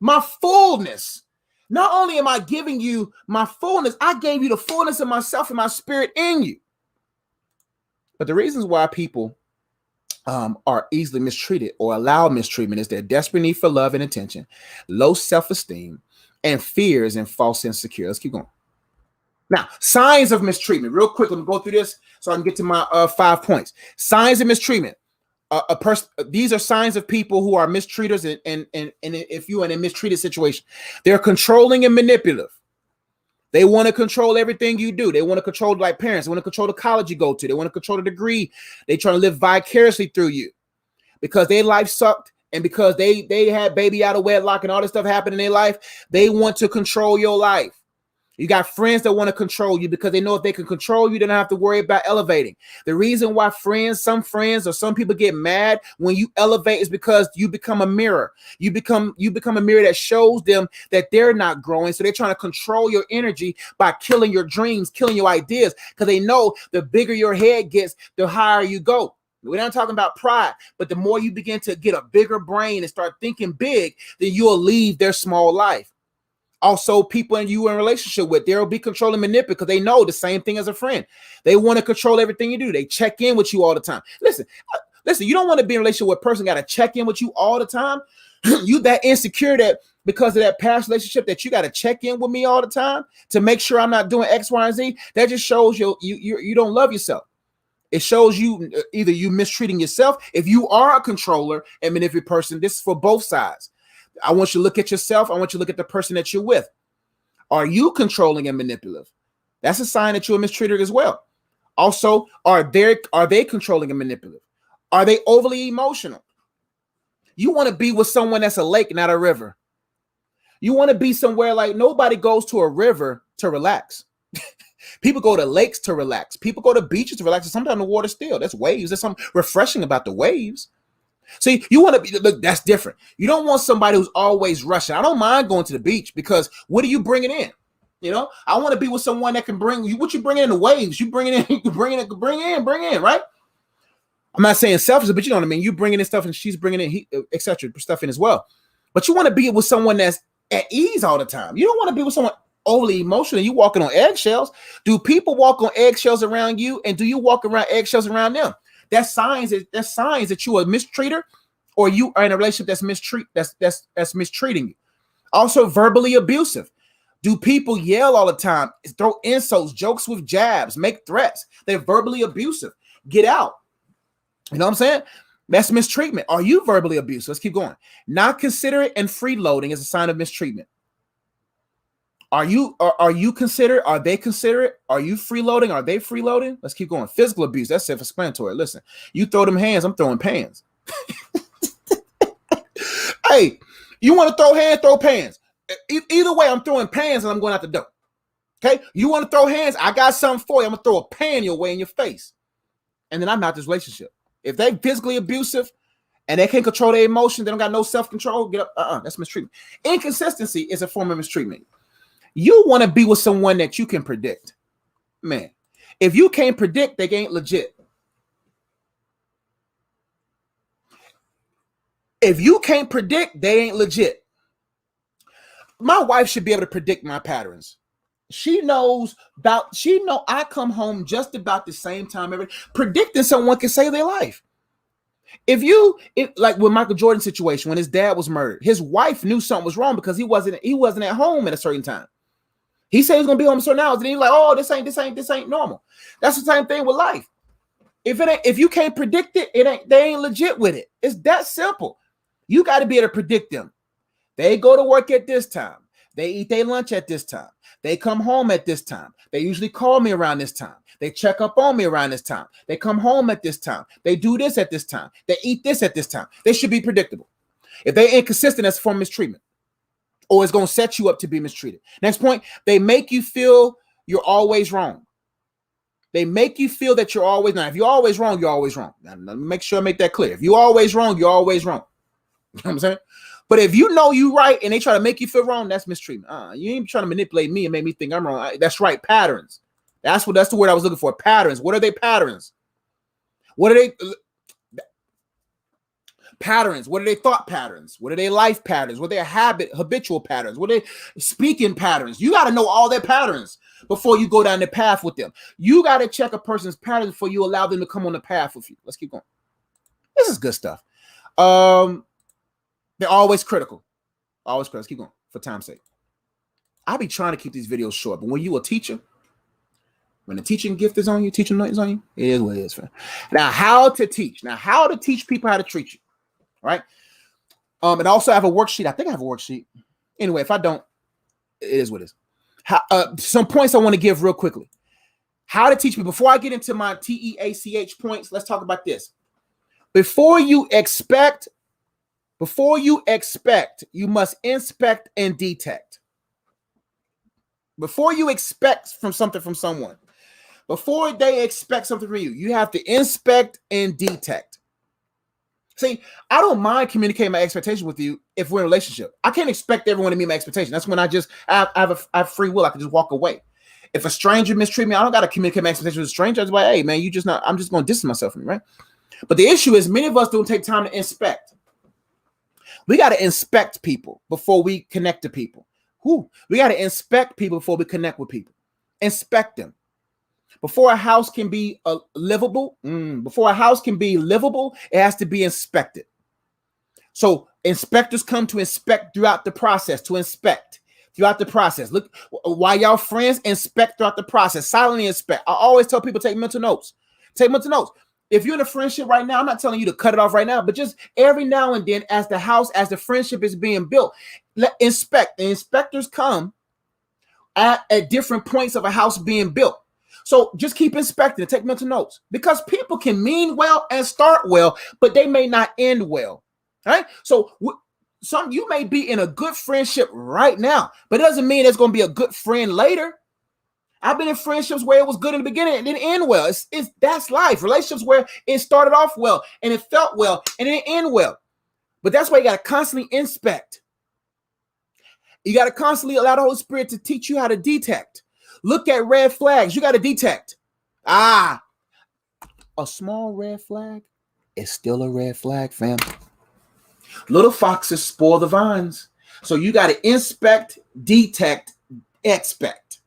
my fullness. Not only am I giving you my fullness, I gave you the fullness of myself and my spirit in you. But the reasons why people are easily mistreated or allow mistreatment is their desperate need for love and attention, low self-esteem, and fears and false insecurity. Let's keep going. Now, signs of mistreatment. Real quick, let me go through this so I can get to my 5 points. Signs of mistreatment. These are signs of people who are mistreaters, and if you're in a mistreated situation, they're controlling and manipulative. They want to control everything you do. They want to control, like parents. They want to control the college you go to. They want to control the degree. They trying to live vicariously through you because their life sucked, and because they had baby out of wedlock and all this stuff happened in their life. They want to control your life. You got friends that want to control you because they know if they can control you, they don't have to worry about elevating. The reason why some friends or some people get mad when you elevate is because you become a mirror. You become a mirror that shows them that they're not growing. So they're trying to control your energy by killing your dreams, killing your ideas, because they know the bigger your head gets, the higher you go. We're not talking about pride, but the more you begin to get a bigger brain and start thinking big, then you'll leave their small life. Also, people you in a relationship with, they'll be controlling, manipulative because they know the same thing as a friend. They want to control everything you do. They check in with you all the time. Listen, you don't want to be in a relationship with a person got to check in with you all the time. You that insecure that because of that past relationship that you got to check in with me all the time to make sure I'm not doing X, Y, and Z. That just shows you don't love yourself. It shows you either you mistreating yourself. If you are a controller and manipulative person, this is for both sides. I want you to look at yourself. I want you to look at the person that you're with. Are you controlling and manipulative? That's a sign that you're a mistreater as well. Also, are they controlling and manipulative? Are they overly emotional? You want to be with someone that's a lake, not a river. You want to be somewhere like nobody goes to a river to relax. People go to lakes to relax. People go to beaches to relax. And sometimes the water's still. There's waves. There's something refreshing about the waves. See, you want to be, look, that's different. You don't want somebody who's always rushing. I don't mind going to the beach because what are you bringing in? You know, I want to be with someone that can bring you, what you bringing in the waves. You bring it in, bring in, right? I'm not saying selfish, but you know what I mean? You bringing in stuff and she's bringing in, etc. stuff in as well. But you want to be with someone that's at ease all the time. You don't want to be with someone overly emotional. You walking on eggshells. Do people walk on eggshells around you? And do you walk around eggshells around them? That's signs that you are a mistreater or you are in a relationship that's mistreating you. Also, verbally abusive. Do people yell all the time, throw insults, jokes with jabs, make threats? They're verbally abusive. Get out. You know what I'm saying? That's mistreatment. Are you verbally abusive? Let's keep going. Not considerate and freeloading is a sign of mistreatment. Are you considerate? Are they considerate? Are you freeloading? Are they freeloading? Let's keep going. Physical abuse. That's self-explanatory. Listen, you throw them hands, I'm throwing pans. Hey, you want to throw hands, throw pans. Either way, I'm throwing pans and I'm going out the door. Okay? You want to throw hands? I got something for you. I'm going to throw a pan your way in your face. And then I'm out this relationship. If they physically abusive and they can't control their emotions, they don't got no self-control, get up. That's mistreatment. Inconsistency is a form of mistreatment. You want to be with someone that you can predict. Man, if you can't predict, they ain't legit. If you can't predict, they ain't legit. My wife should be able to predict my patterns. She knows about, she know I come home just about the same time every, predicting someone can save their life. If like with Michael Jordan's situation, when his dad was murdered, his wife knew something was wrong because he wasn't at home at a certain time. He said he was gonna be home certain hours, and he's like, oh, this ain't normal. That's the same thing with life. If you can't predict it, they ain't legit with it. It's that simple. You got to be able to predict them. They go to work at this time. They eat their lunch at this time. They come home at this time. They usually call me around this time. They check up on me around this time. They come home at this time. They do this at this time. They eat this at this time. They should be predictable. If they're inconsistent, that's a form of mistreatment, or it's going to set you up to be mistreated. Next point, they make you feel you're always wrong. They make you feel that you're always, now if you're always wrong, you're always wrong. Now, let me make sure I make that clear. If you're always wrong, you're always wrong. You know what I'm saying? But if you know you're right and they try to make you feel wrong, that's mistreatment. You ain't trying to manipulate me and make me think I'm wrong. That's right, patterns. That's the word I was looking for. Patterns. What are they patterns? What are they patterns? What are they thought patterns? What are they life patterns? What are their habitual patterns? What are they speaking patterns? You got to know all their patterns before you go down the path with them. You got to check a person's patterns before you allow them to come on the path with you. Let's keep going. This is good stuff. They're always critical. Always critical. Let's keep going for time's sake. I'll be trying to keep these videos short, but when you a teacher, when the teaching gift is on you, teaching is on you, it is what it is. Now, how to teach. Now, how to teach people how to treat you. All right. And also I have a worksheet. I think I have a worksheet. Anyway, if I don't, it is what it is. Some points I want to give real quickly. How to teach me. Before I get into my T.E.A.C.H points, let's talk about this. Before you expect, you must inspect and detect. Before you expect something from someone, before they expect something from you, you have to inspect and detect. See, I don't mind communicating my expectation with you if we're in a relationship. I can't expect everyone to meet my expectation. That's when I have free will. I can just walk away. If a stranger mistreats me, I don't got to communicate my expectation with a stranger. I just like, hey, man, I'm just going to distance myself from you, right? But the issue is many of us don't take time to inspect. We got to inspect people before we connect to people. We got to inspect people before we connect with people. Inspect them. Before a house can be livable, it has to be inspected. So inspectors come to inspect throughout the process, Look, while y'all friends, inspect throughout the process, silently inspect. I always tell people, take mental notes. If you're in a friendship right now, I'm not telling you to cut it off right now, but just every now and then as the friendship is being built, inspect. The inspectors come at different points of a house being built. So just keep inspecting and take mental notes, because people can mean well and start well, but they may not end well. All right. So you may be in a good friendship right now, but it doesn't mean it's going to be a good friend later. I've been in friendships where it was good in the beginning and didn't end well. That's life. Relationships where it started off well and it felt well and it didn't end well. But that's why you got to constantly inspect. You got to constantly allow the Holy Spirit to teach you how to detect. Look at red flags. You got to detect. A small red flag is still a red flag, fam. Little foxes spoil the vines. So you got to inspect, detect, expect.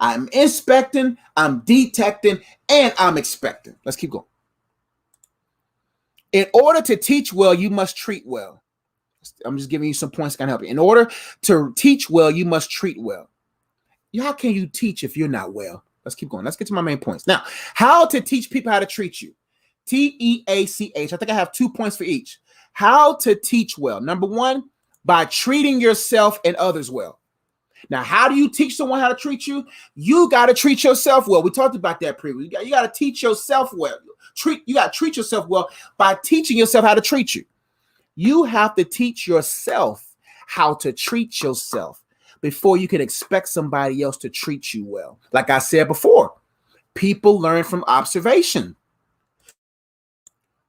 I'm inspecting, I'm detecting, and I'm expecting. Let's keep going. In order to teach well, you must treat well. I'm just giving you some points that can help you. In order to teach well, you must treat well. How can you teach if you're not well? Let's keep going. Let's get to my main points. Now, how to teach people how to treat you. T.E.A.C.H. I think I have 2 points for each. How to teach well. Number one, by treating yourself and others well. Now, how do you teach someone how to treat you? You got to treat yourself well. We talked about that previously. You got to teach yourself well. You got to treat yourself well by teaching yourself how to treat you. You have to teach yourself how to treat yourself before you can expect somebody else to treat you well. Like I said before, people learn from observation.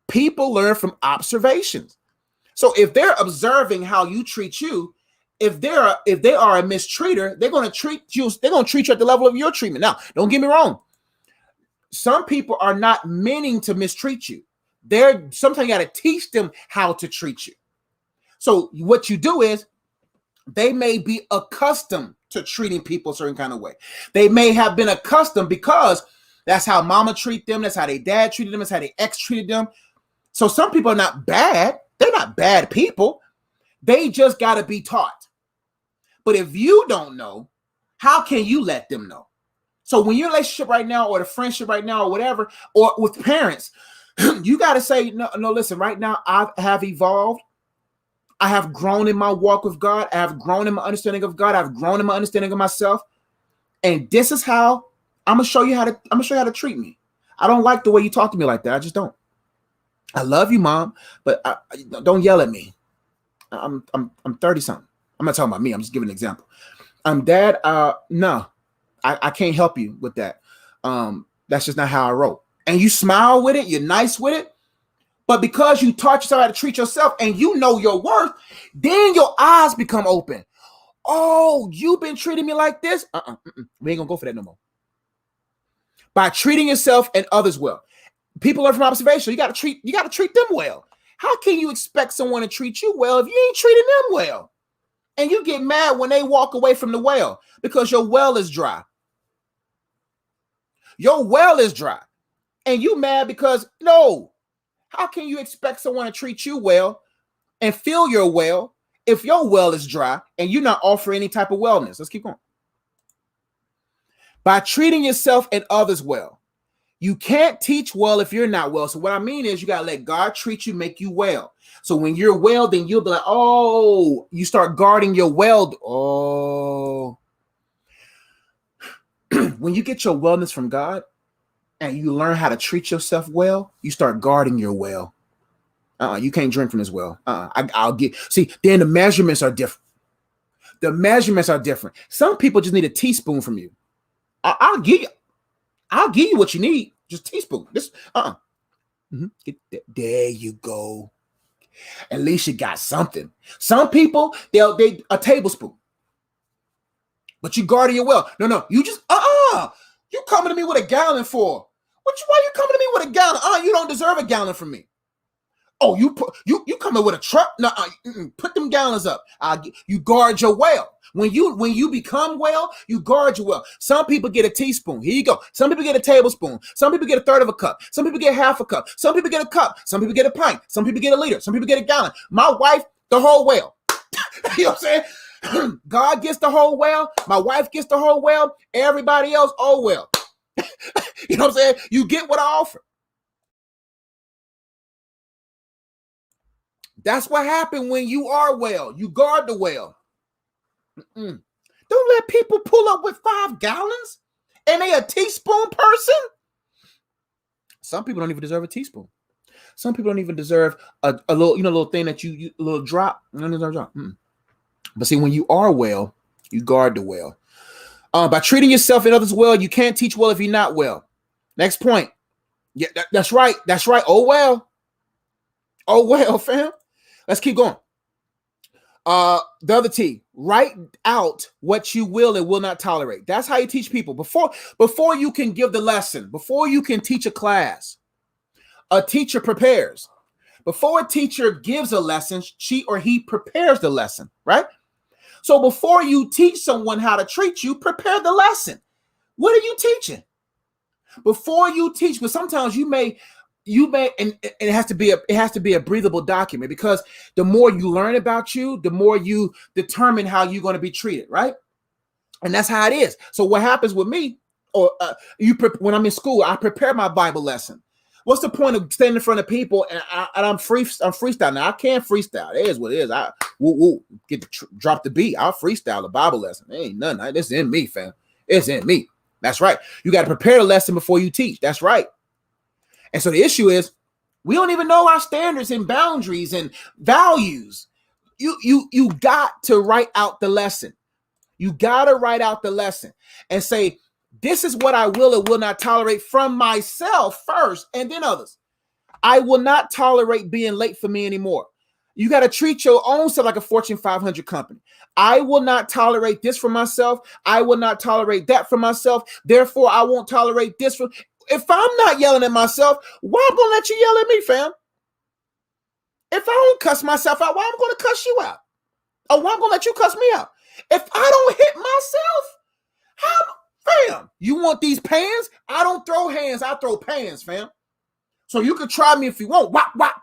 People learn from observations. So if they're observing how you treat you, if they are a mistreater, they're going to treat you at the level of your treatment. Now, don't get me wrong. Some people are not meaning to mistreat you. Sometimes you got to teach them how to treat you. So what you do is they may be accustomed to treating people a certain kind of way. They may have been accustomed because that's how mama treat them. That's how their dad treated them. That's how their ex treated them. So some people are not bad. They're not bad people. They just got to be taught. But if you don't know, how can you let them know? So when your relationship right now, or the friendship right now, or whatever, or with parents, you got to say, no, listen, right now I have evolved. I have grown in my walk with God. I have grown in my understanding of God. I've grown in my understanding of myself. And this is how I'm going to show you how to treat me. I don't like the way you talk to me like that. I just don't. I love you, Mom, but don't yell at me. I'm 30 something. I'm not talking about me. I'm just giving an example. Dad, no, I can't help you with that. That's just not how I roll. And you smile with it. You're nice with it. But because you taught yourself how to treat yourself and you know your worth, then your eyes become open. Oh, you've been treating me like this? We ain't gonna go for that no more. By treating yourself and others well. People learn from observation. You gotta treat them well. How can you expect someone to treat you well if you ain't treating them well? And you get mad when they walk away from the well because your well is dry. Your well is dry. And you mad because no. How can you expect someone to treat you well and fill your well if your well is dry and you're not offering any type of wellness? Let's keep going. By treating yourself and others well. You can't teach well if you're not well. So what I mean is you got to let God treat you, make you well. So when you're well, then you'll be like, oh, you start guarding your well. Oh. When you get your wellness from God, and you learn how to treat yourself well, you start guarding your well. You can't drink from this well. Then the measurements are different. The measurements are different. Some people just need a teaspoon from you. I'll give you what you need. Just teaspoon. This. There you go. At least you got something. Some people, they a tablespoon. But you guarding your well. No, you just you coming to me with a gallon for. Why you coming to me with a gallon? You don't deserve a gallon from me. Oh, you coming with a truck? No, put them gallons up. You guard your well. When you become well, you guard your well. Some people get a teaspoon. Here you go. Some people get a tablespoon. Some people get a third of a cup. Some people get half a cup. Some people get a cup. Some people get a pint. Some people get a liter. Some people get a gallon. My wife, the whole well. You know what I'm saying? God gets the whole well. My wife gets the whole well. Everybody else, oh well. You know what I'm saying? You get what I offer. That's what happened when you are well. You guard the well. Don't let people pull up with 5 gallons and they a teaspoon person. Some people don't even deserve a teaspoon. Some people don't even deserve a little, little thing that you a little drop. But see, when you are well, you guard the well. By treating yourself and others well, you can't teach well if you're not well. Next point. Yeah, that's right. That's right. Oh, well, fam. Let's keep going. The other T, write out what you will and will not tolerate. That's how you teach people. Before you can give the lesson, before you can teach a class, a teacher prepares. Before a teacher gives a lesson, she or he prepares the lesson, right? So before you teach someone how to treat you, prepare the lesson. What are you teaching? Before you teach, but sometimes you may, and it has to be a breathable document, because the more you learn about you, the more you determine how you're going to be treated, right? And that's how it is. So what happens with me, when I'm in school, I prepare my Bible lesson. What's the point of standing in front of people and I'm freestyle? Now I can't freestyle. It is what it is. Drop the beat. I'll freestyle the Bible lesson. There ain't nothing. This is in me, fam. It's in me. That's right. You got to prepare a lesson before you teach. That's right. And so the issue is we don't even know our standards and boundaries and values. You got to write out the lesson. You got to write out the lesson and say, this is what I will and will not tolerate from myself first and then others. I will not tolerate being late for me anymore. You got to treat your own self like a Fortune 500 company. I will not tolerate this for myself. I will not tolerate that for myself. Therefore, I won't tolerate this for. If I'm not yelling at myself, why am I going to let you yell at me, fam? If I don't cuss myself out, why am I going to cuss you out? Oh, well, I'm gonna let you cuss me out. If I don't hit myself, how, fam? You want these pans? I don't throw hands, I throw pans, fam. So you can try me if you want. Whop, whop.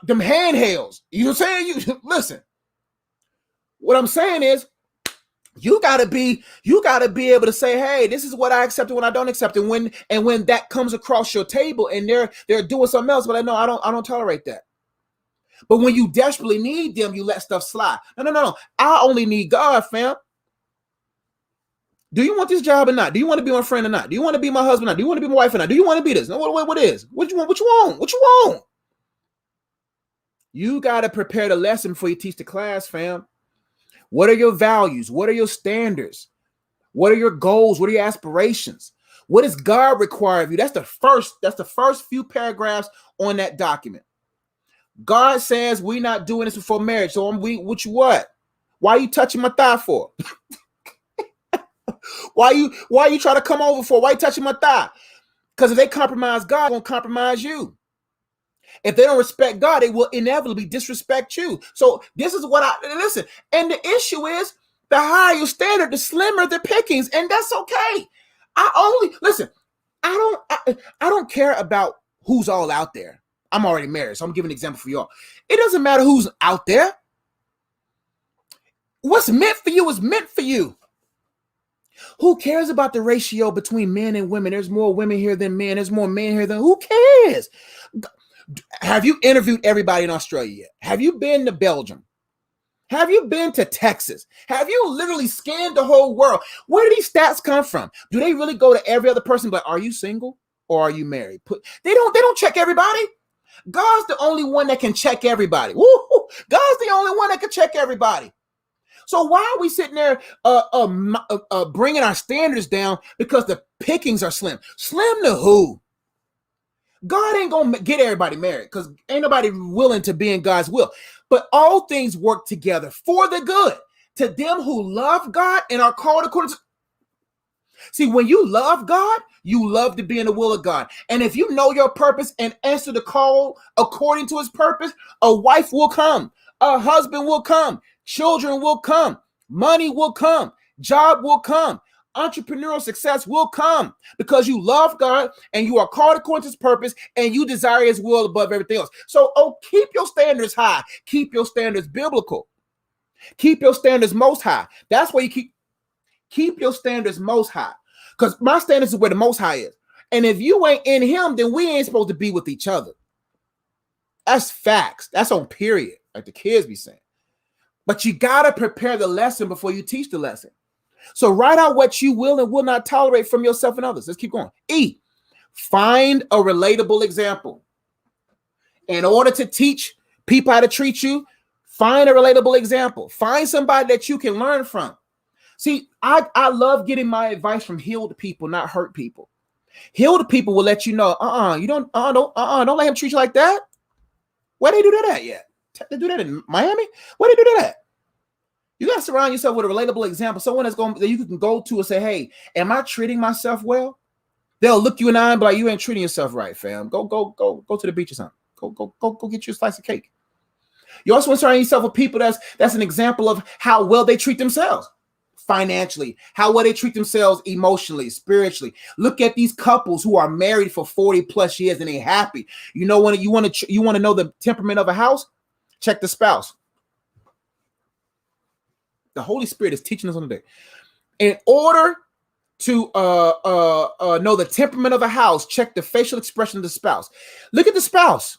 Them handhelds. You know what I'm saying? You listen. What I'm saying is, you gotta be able to say, hey, this is what I accept and what I don't accept. And when that comes across your table and they're doing something else, but I know I don't tolerate that. But when you desperately need them, you let stuff slide. No. I only need God, fam. Do you want this job or not? Do you want to be my friend or not? Do you want to be my husband or not? Do you want to be my wife or not? Do you want to be this? No, what is? What you want? What you want? What you want? You got to prepare the lesson before you teach the class, fam. What are your values? What are your standards? What are your goals? What are your aspirations? What does God require of you? That's the first few paragraphs on that document. God says we're not doing this before marriage. So what? Why are you touching my thigh for? Why you trying to come over for? Why you touching my thigh? Because if they compromise God, they won't compromise you. If they don't respect God, they will inevitably disrespect you. So this is what listen. And the issue is, the higher your standard, the slimmer the pickings, and that's okay. I don't care about who's all out there. I'm already married, so I'm giving an example for y'all. It doesn't matter who's out there. What's meant for you is meant for you. Who cares about the ratio between men and women? There's more women here than men. There's more men here than who cares? Have you interviewed everybody in Australia yet? Have you been to Belgium? Have you been to Texas? Have you literally scanned the whole world? Where do these stats come from? Do they really go to every other person? But are you single or are you married? They don't check everybody. God's the only one that can check everybody. Woo-hoo. God's the only one that can check everybody. So why are we sitting there bringing our standards down because the pickings are slim? Slim to who? God ain't gonna get everybody married because ain't nobody willing to be in God's will. But all things work together for the good to them who love God and are called according to. See, when you love God, you love to be in the will of God. And if you know your purpose and answer the call according to his purpose, a wife will come, a husband will come, children will come, money will come, job will come. Entrepreneurial success will come because you love God and you are called according to his purpose and you desire his will above everything else. So, keep your standards high. Keep your standards biblical. Keep your standards most high. That's where you keep your standards most high, because my standards is where the most high is. And if you ain't in him, then we ain't supposed to be with each other. That's facts. That's on period, like the kids be saying. But you got to prepare the lesson before you teach the lesson. So write out what you will and will not tolerate from yourself and others. Let's keep going. E, find a relatable example. In order to teach people how to treat you, find a relatable example. Find somebody that you can learn from. See, I love getting my advice from healed people, not hurt people. Healed people will let you know, don't let him treat you like that. Where they do that at yet? They do that in Miami? Where they do that at? You got to surround yourself with a relatable example, someone that you can go to and say, hey, am I treating myself well? They'll look you in the eye and be like, you ain't treating yourself right, fam. Go to the beach or something. Go get you a slice of cake. You also want to surround yourself with people that's an example of how well they treat themselves financially, how well they treat themselves emotionally, spiritually. Look at these couples who are married for 40 plus years and they happy. You know, when you want to know the temperament of a house, check the spouse. The Holy Spirit is teaching us on the day. In order to know the temperament of a house, check the facial expression of the spouse. Look at the spouse.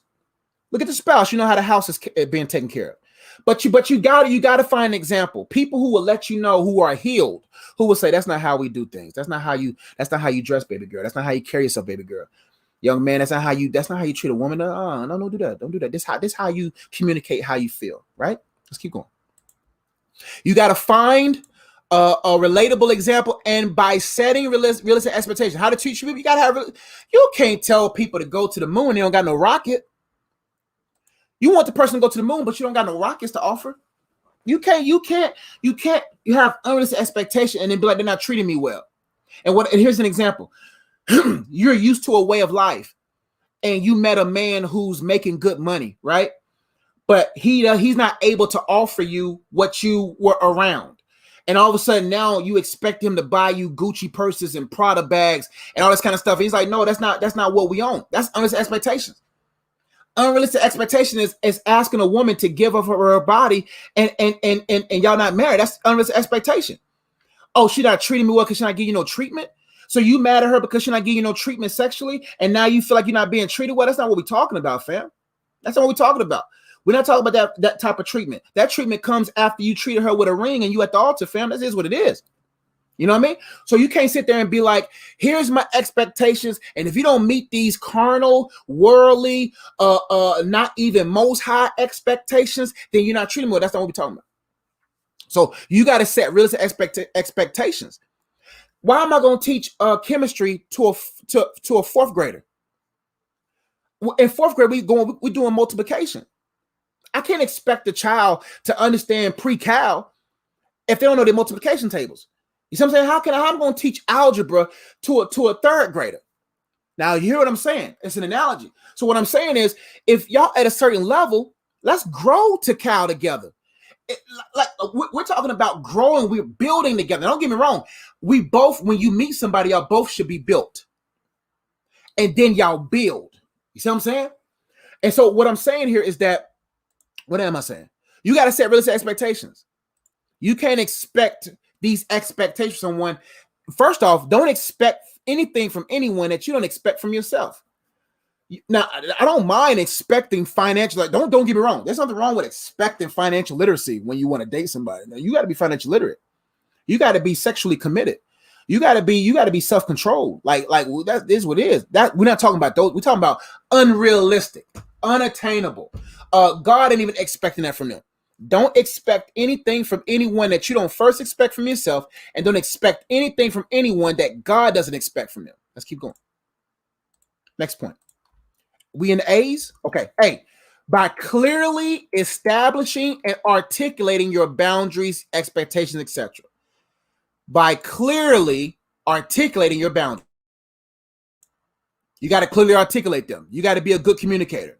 Look at the spouse. You know how the house is being taken care of. But you gotta find an example. People who will let you know, who are healed, who will say, that's not how we do things. That's not how you dress, baby girl. That's not how you carry yourself, baby girl. Young man, that's not how you treat a woman. No, don't do that. Don't do that. This how you communicate how you feel, right? Let's keep going. You got to find a relatable example, and by setting realistic expectations, how to treat you, you got to have. You can't tell people to go to the moon. They don't got no rocket. You want the person to go to the moon, but you don't got no rockets to offer. You have unrealistic expectation and then be like, they're not treating me well. And here's an example. You're used to a way of life and you met a man who's making good money, right? but he's not able to offer you what you were around. And all of a sudden now you expect him to buy you Gucci purses and Prada bags and all this kind of stuff. He's like, no, that's not what we own. That's unrealistic expectations. Unrealistic expectation is asking a woman to give up her body and y'all not married. That's unrealistic expectation. Oh, she not treating me well because she not giving you no treatment. So you mad at her because she not giving you no treatment sexually, and now you feel like you're not being treated well. That's not what we're talking about, fam. That's not what we're talking about. We're not talking about that type of treatment. That treatment comes after you treated her with a ring and you at the altar, fam. That is what it is. You know what I mean? So you can't sit there and be like, here's my expectations. And if you don't meet these carnal, worldly, not even most high expectations, then you're not treating me well. That's not what we're talking about. So you got to set realistic expectations. Why am I going to teach chemistry to a fourth grader? In fourth grade, we're doing multiplication. I can't expect the child to understand pre-cal if they don't know their multiplication tables. You see what I'm saying? How am I going to teach algebra to a third grader? Now, you hear what I'm saying? It's an analogy. So what I'm saying is, if y'all at a certain level, let's grow to cal together. We're talking about growing. We're building together. Don't get me wrong. We both, when you meet somebody, y'all both should be built. And then y'all build. You see what I'm saying? And so what I'm saying here is that, what am I saying? You got to set realistic expectations. You can't expect these expectations from someone. First off, don't expect anything from anyone that you don't expect from yourself. Now, I don't mind expecting financial. Like, don't get me wrong. There's nothing wrong with expecting financial literacy when you want to date somebody. Now, you got to be financially literate. You got to be sexually committed. You got to be self-controlled. Like that is what it is. That we're not talking about those. We're talking about unrealistic, unattainable. God ain't even expecting that from them. Don't expect anything from anyone that you don't first expect from yourself, and don't expect anything from anyone that God doesn't expect from them. Let's keep going. Next point. We in the A's? Okay. A, by clearly establishing and articulating your boundaries, expectations, etc. By clearly articulating your boundaries. You got to clearly articulate them. You got to be a good communicator.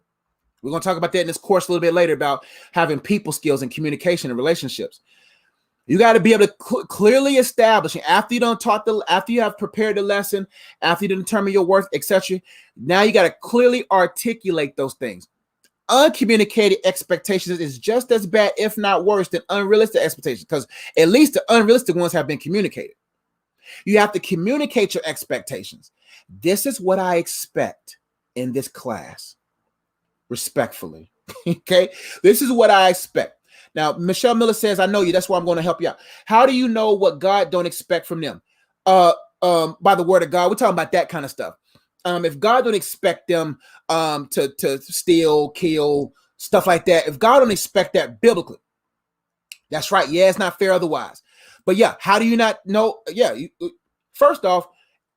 We're going to talk about that in this course a little bit later about having people skills and communication and relationships. You got to be able to clearly establish, after you have prepared the lesson, after you determine your worth, etc. Now you got to clearly articulate those things. Uncommunicated expectations is just as bad, if not worse, than unrealistic expectations, because at least the unrealistic ones have been communicated. You have to communicate your expectations. This is what I expect in this class, respectfully. Okay, this is what I expect. Now, Michelle Miller says, I know you. That's why I'm going to help you out. How do you know what God don't expect from them? By the word of God. We're talking about that kind of stuff. If God don't expect them to steal, kill, stuff like that, if God don't expect that biblically, that's right. Yeah, it's not fair otherwise. But yeah, how do you not know? Yeah, first off,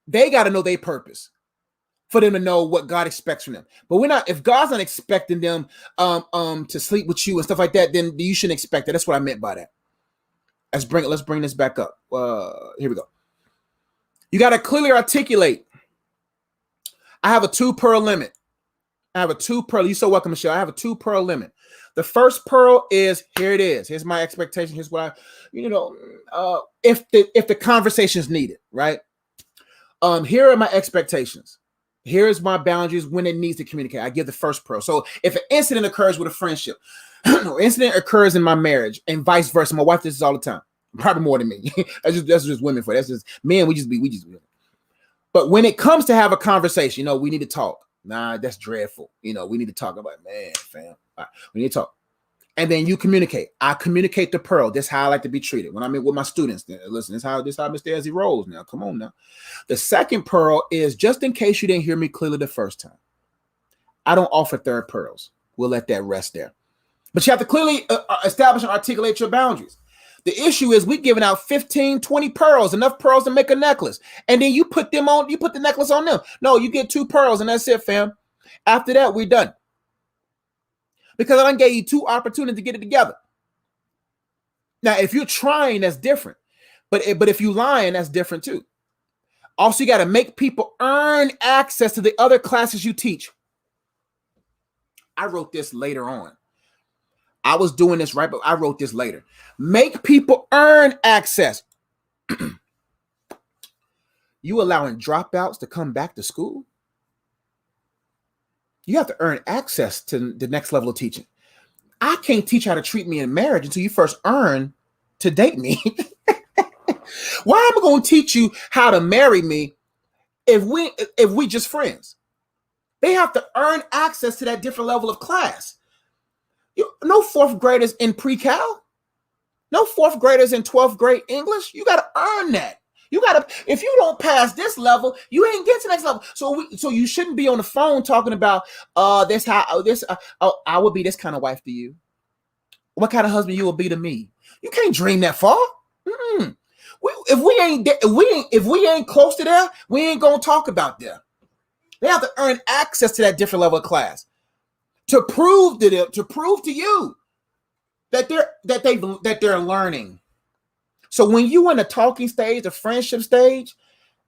they got to know their purpose for them to know what God expects from them. But we're not, if God's not expecting them to sleep with you and stuff like that, then you shouldn't expect that. That's what I meant by that. Let's bring this back up. Here we go. You got to clearly articulate. I have a 2-pearl limit. You're so welcome, Michelle. I have a 2-pearl limit. The first pearl is, here it is. Here's my expectation. Here's what if the conversation is needed, right? Here are my expectations. Here's my boundaries when it needs to communicate. I give the first pearl. So if an incident occurs with a friendship, or incident occurs in my marriage, and vice versa, my wife does this all the time. Probably more than me. that's just women for it. That's just men. We just. But when it comes to have a conversation, we need to talk. Nah, that's dreadful. We need to talk about, man, fam. Right, we need to talk. And then you communicate. I communicate the pearl. This is how I like to be treated. When I'm with my students, listen, this is how Mr. Ezzy rolls now. Come on now. The second pearl is, just in case you didn't hear me clearly the first time, I don't offer third pearls. We'll let that rest there. But you have to clearly establish and articulate your boundaries. The issue is we're giving out 15, 20 pearls, enough pearls to make a necklace. And then you put the necklace on them. No, you get 2 pearls and that's it, fam. After that, we're done. Because I done gave you 2 opportunities to get it together. Now, if you're trying, that's different. But if you lying, that's different too. Also, you got to make people earn access to the other classes you teach. I wrote this later on. I was doing this right, but I wrote this later. Make people earn access. You allowing dropouts to come back to school? You have to earn access to the next level of teaching. I can't teach how to treat me in marriage until you first earn to date me. Why am I going to teach you how to marry me if we just friends? They have to earn access to that different level of class. No fourth graders in pre-cal. No fourth graders in 12th grade English. You got to earn that. You got to, if you don't pass this level, you ain't get to the next level. So you shouldn't be on the phone talking about I would be this kind of wife to you. What kind of husband you will be to me? You can't dream that far. If we ain't close to there, we ain't gonna talk about that. They have to earn access to that different level of class to prove to them, to prove to you that they're learning. So when you in a talking stage, a friendship stage,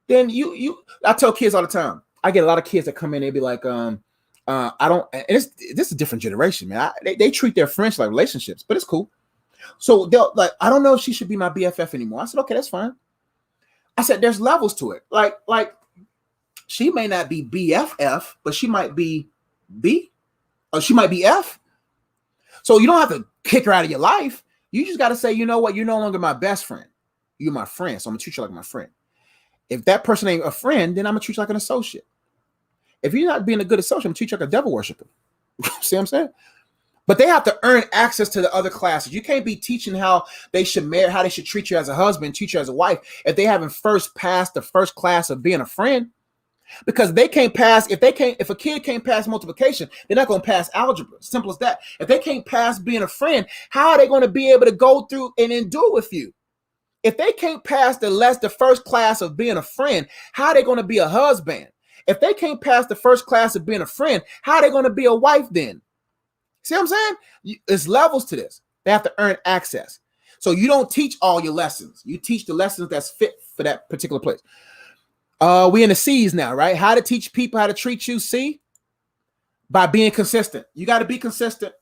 then I tell kids all the time. I get a lot of kids that come in, they be like, I don't, and this is a different generation, man. They treat their friends like relationships, but it's cool. So they'll like, I don't know if she should be my BFF anymore. I said, okay, that's fine. I said, there's levels to it. Like she may not be BFF, but she might be B, or she might be F. So you don't have to kick her out of your life. You just got to say, you know what? You're no longer my best friend. You're my friend. So I'm going to treat you like my friend. If that person ain't a friend, then I'm going to treat you like an associate. If you're not being a good associate, I'm going to treat you like a devil worshiper. See what I'm saying? But they have to earn access to the other classes. You can't be teaching how they should marry, how they should treat you as a husband, treat you as a wife, if they haven't first passed the first class of being a friend. Because they can't pass, if a kid can't pass multiplication, they're not going to pass algebra. Simple as that. If they can't pass being a friend, how are they going to be able to go through and endure with you? If they can't pass the first class of being a friend, how are they going to be a husband? If they can't pass the first class of being a friend, how are they going to be a wife then? See what I'm saying? There's levels to this. They have to earn access. So you don't teach all your lessons. You teach the lessons that's fit for that particular place. We in the C's now, right? How to teach people how to treat you, C? By being consistent. You got to be consistent.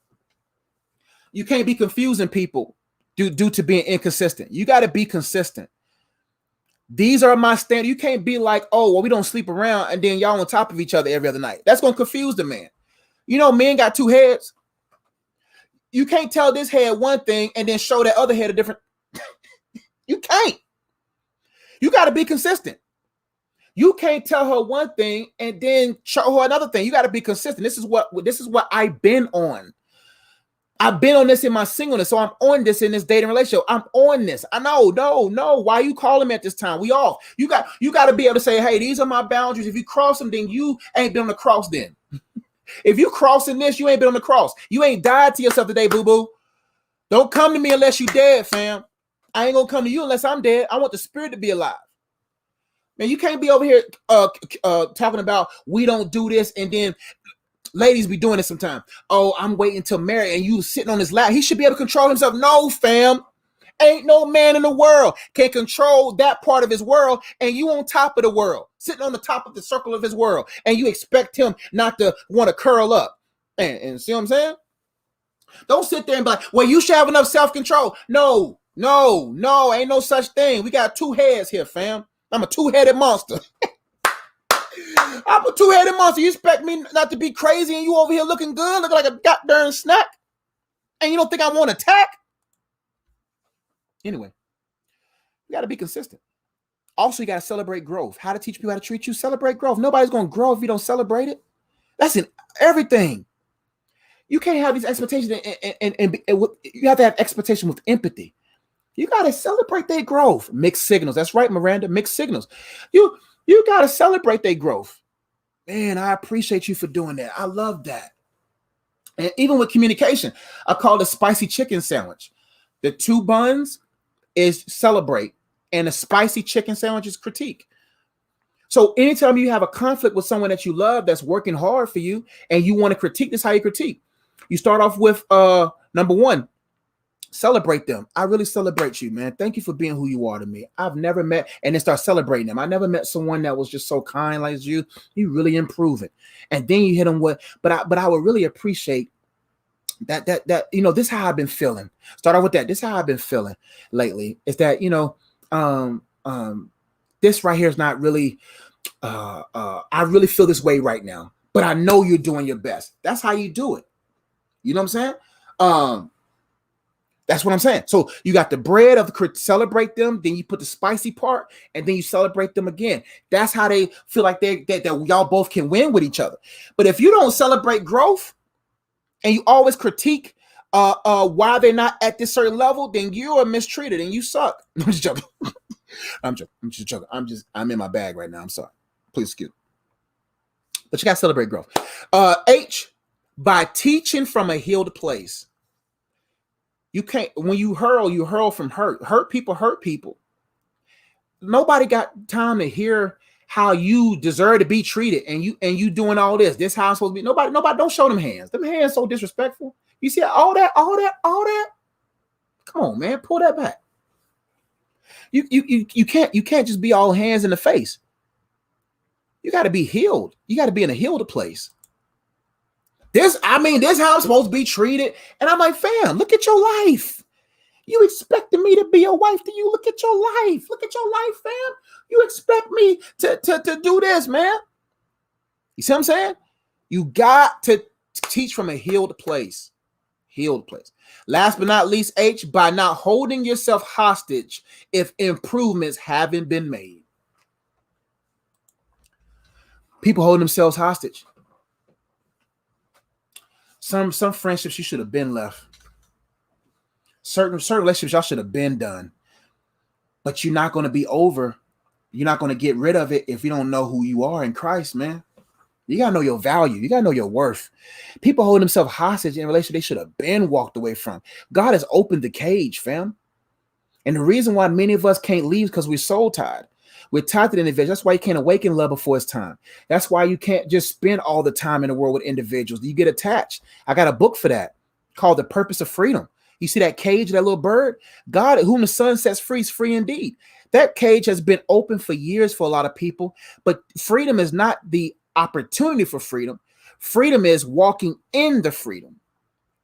You can't be confusing people due to being inconsistent. You got to be consistent. These are my standards. You can't be like, oh, well, we don't sleep around and then y'all on top of each other every other night. That's going to confuse the man. You know, men got two heads. You can't tell this head one thing and then show that other head a different. You can't. You got to be consistent. You can't tell her one thing and then show her another thing. You got to be consistent. This is what I've been on. I've been on this in my singleness, so I'm on this in this dating relationship. I'm on this. I know, no. Why are you calling me at this time? We off. You got to be able to say, hey, these are my boundaries. If you cross them, then you ain't been on the cross. Then, if you crossing this, you ain't been on the cross. You ain't died to yourself today, boo boo. Don't come to me unless you dead, fam. I ain't gonna come to you unless I'm dead. I want the spirit to be alive. Man, you can't be over here talking about we don't do this, and then ladies be doing it sometimes. Oh, I'm waiting till married, and you sitting on his lap. He should be able to control himself. No, fam. Ain't no man in the world can control that part of his world, and you on top of the world, sitting on the top of the circle of his world, and you expect him not to want to curl up. And see what I'm saying? Don't sit there and be like, well, you should have enough self-control. No, ain't no such thing. We got two heads here, fam. I'm a two-headed monster. I'm a two-headed monster. You expect me not to be crazy and you over here looking good, looking like a goddamn snack? And you don't think I want to attack? Anyway, you got to be consistent. Also, you got to celebrate growth. How to teach people how to treat you? Celebrate growth. Nobody's going to grow if you don't celebrate it. That's in everything. You can't have these expectations and you have to have expectation with empathy. You got to celebrate their growth. Mixed signals. That's right, Miranda. Mixed signals. You got to celebrate their growth. Man, I appreciate you for doing that. I love that. And even with communication, I call it a spicy chicken sandwich. The two buns is celebrate, and a spicy chicken sandwich is critique. So anytime you have a conflict with someone that you love that's working hard for you and you want to critique, this is how you critique. You start off with number one, celebrate them. I really celebrate you, man. Thank you for being who you are to me. I've never met, and then start celebrating them. I never met someone that was just so kind like you. You really improve it. And then you hit them with, but I would really appreciate that you know, this is how I've been feeling. Start out with that. This is how I've been feeling lately. Is that, you know, this right here is not really I really feel this way right now, but I know you're doing your best. That's how you do it. You know what I'm saying? That's what I'm saying. So you got the bread of the celebrate them, then you put the spicy part, and then you celebrate them again. That's how they feel like that y'all both can win with each other. But if you don't celebrate growth and you always critique why they're not at this certain level, then you are mistreated and you suck. I'm just joking. I'm just joking. I'm in my bag right now. I'm sorry. Please excuse me. But you gotta celebrate growth. H, by teaching from a healed place. You can't, when you hurl from hurt. Hurt people. Nobody got time to hear how you deserve to be treated, and you doing all this. This how I'm supposed to be. Nobody don't show them hands. Them hands so disrespectful. You see all that. Come on, man, pull that back. You can't just be all hands in the face. You got to be healed. You got to be in a healed place. This how I'm supposed to be treated. And I'm like, fam, look at your life. You expected me to be your wife. Do you look at your life? Look at your life, fam. You expect me to do this, man. You see what I'm saying? You got to teach from a healed place. Healed place. Last but not least, H, by not holding yourself hostage if improvements haven't been made. People hold themselves hostage. Some friendships you should have been left. Certain relationships y'all should have been done. But you're not going to be over. You're not going to get rid of it if you don't know who you are in Christ, man. You got to know your value. You got to know your worth. People hold themselves hostage in a relationship they should have been walked away from. God has opened the cage, fam. And the reason why many of us can't leave is because we're soul tied. We're tied to the individual. That's why you can't awaken love before it's time. That's why you can't just spend all the time in the world with individuals. You get attached. I got a book for that called The Purpose of Freedom. You see that cage, that little bird? God, whom the Son sets free is free indeed. That cage has been open for years for a lot of people, but freedom is not the opportunity for freedom. Freedom is walking in the freedom.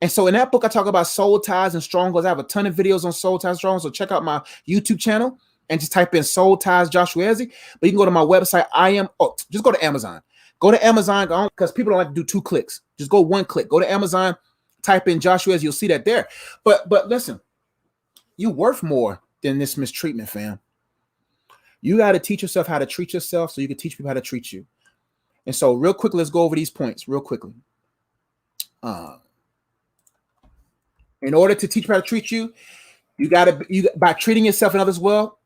And so in that book, I talk about soul ties and strongholds. I have a ton of videos on soul ties and strongholds. So check out my YouTube channel and just type in soul ties Joshua Ezzy. But you can go to my website. Just go to Amazon. Go to Amazon because people don't like to do 2 clicks. Just go 1 click. Go to Amazon, type in Joshua Ezzy. You'll see that there. But listen, you worth more than this mistreatment, fam. You got to teach yourself how to treat yourself so you can teach people how to treat you. And so real quickly, let's go over these points real quickly. In order to teach people how to treat you, by treating yourself and others well.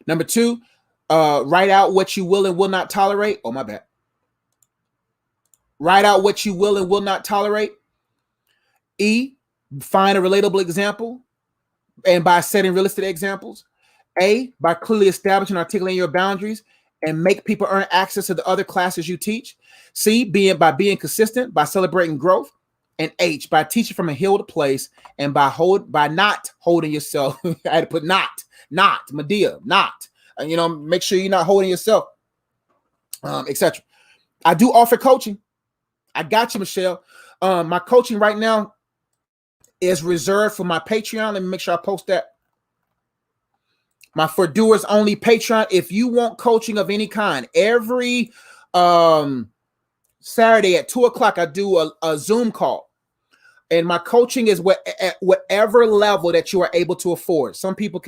Number 2, write out what you will and will not tolerate. Oh, my bad. Write out what you will and will not tolerate. E, find a relatable example. And by setting realistic examples. A, by clearly establishing and articulating your boundaries and make people earn access to the other classes you teach. C, by being consistent, by celebrating growth. And H, by teaching from a healed place and by not holding yourself. I had to put not Medea, not. And make sure you're not holding yourself, etc. I do offer coaching. I got you, Michelle. My coaching right now is reserved for my Patreon. Let me make sure I post that. My For Doers Only Patreon. If you want coaching of any kind, every Saturday at 2:00, I do a Zoom call. And my coaching is at whatever level that you are able to afford. Some people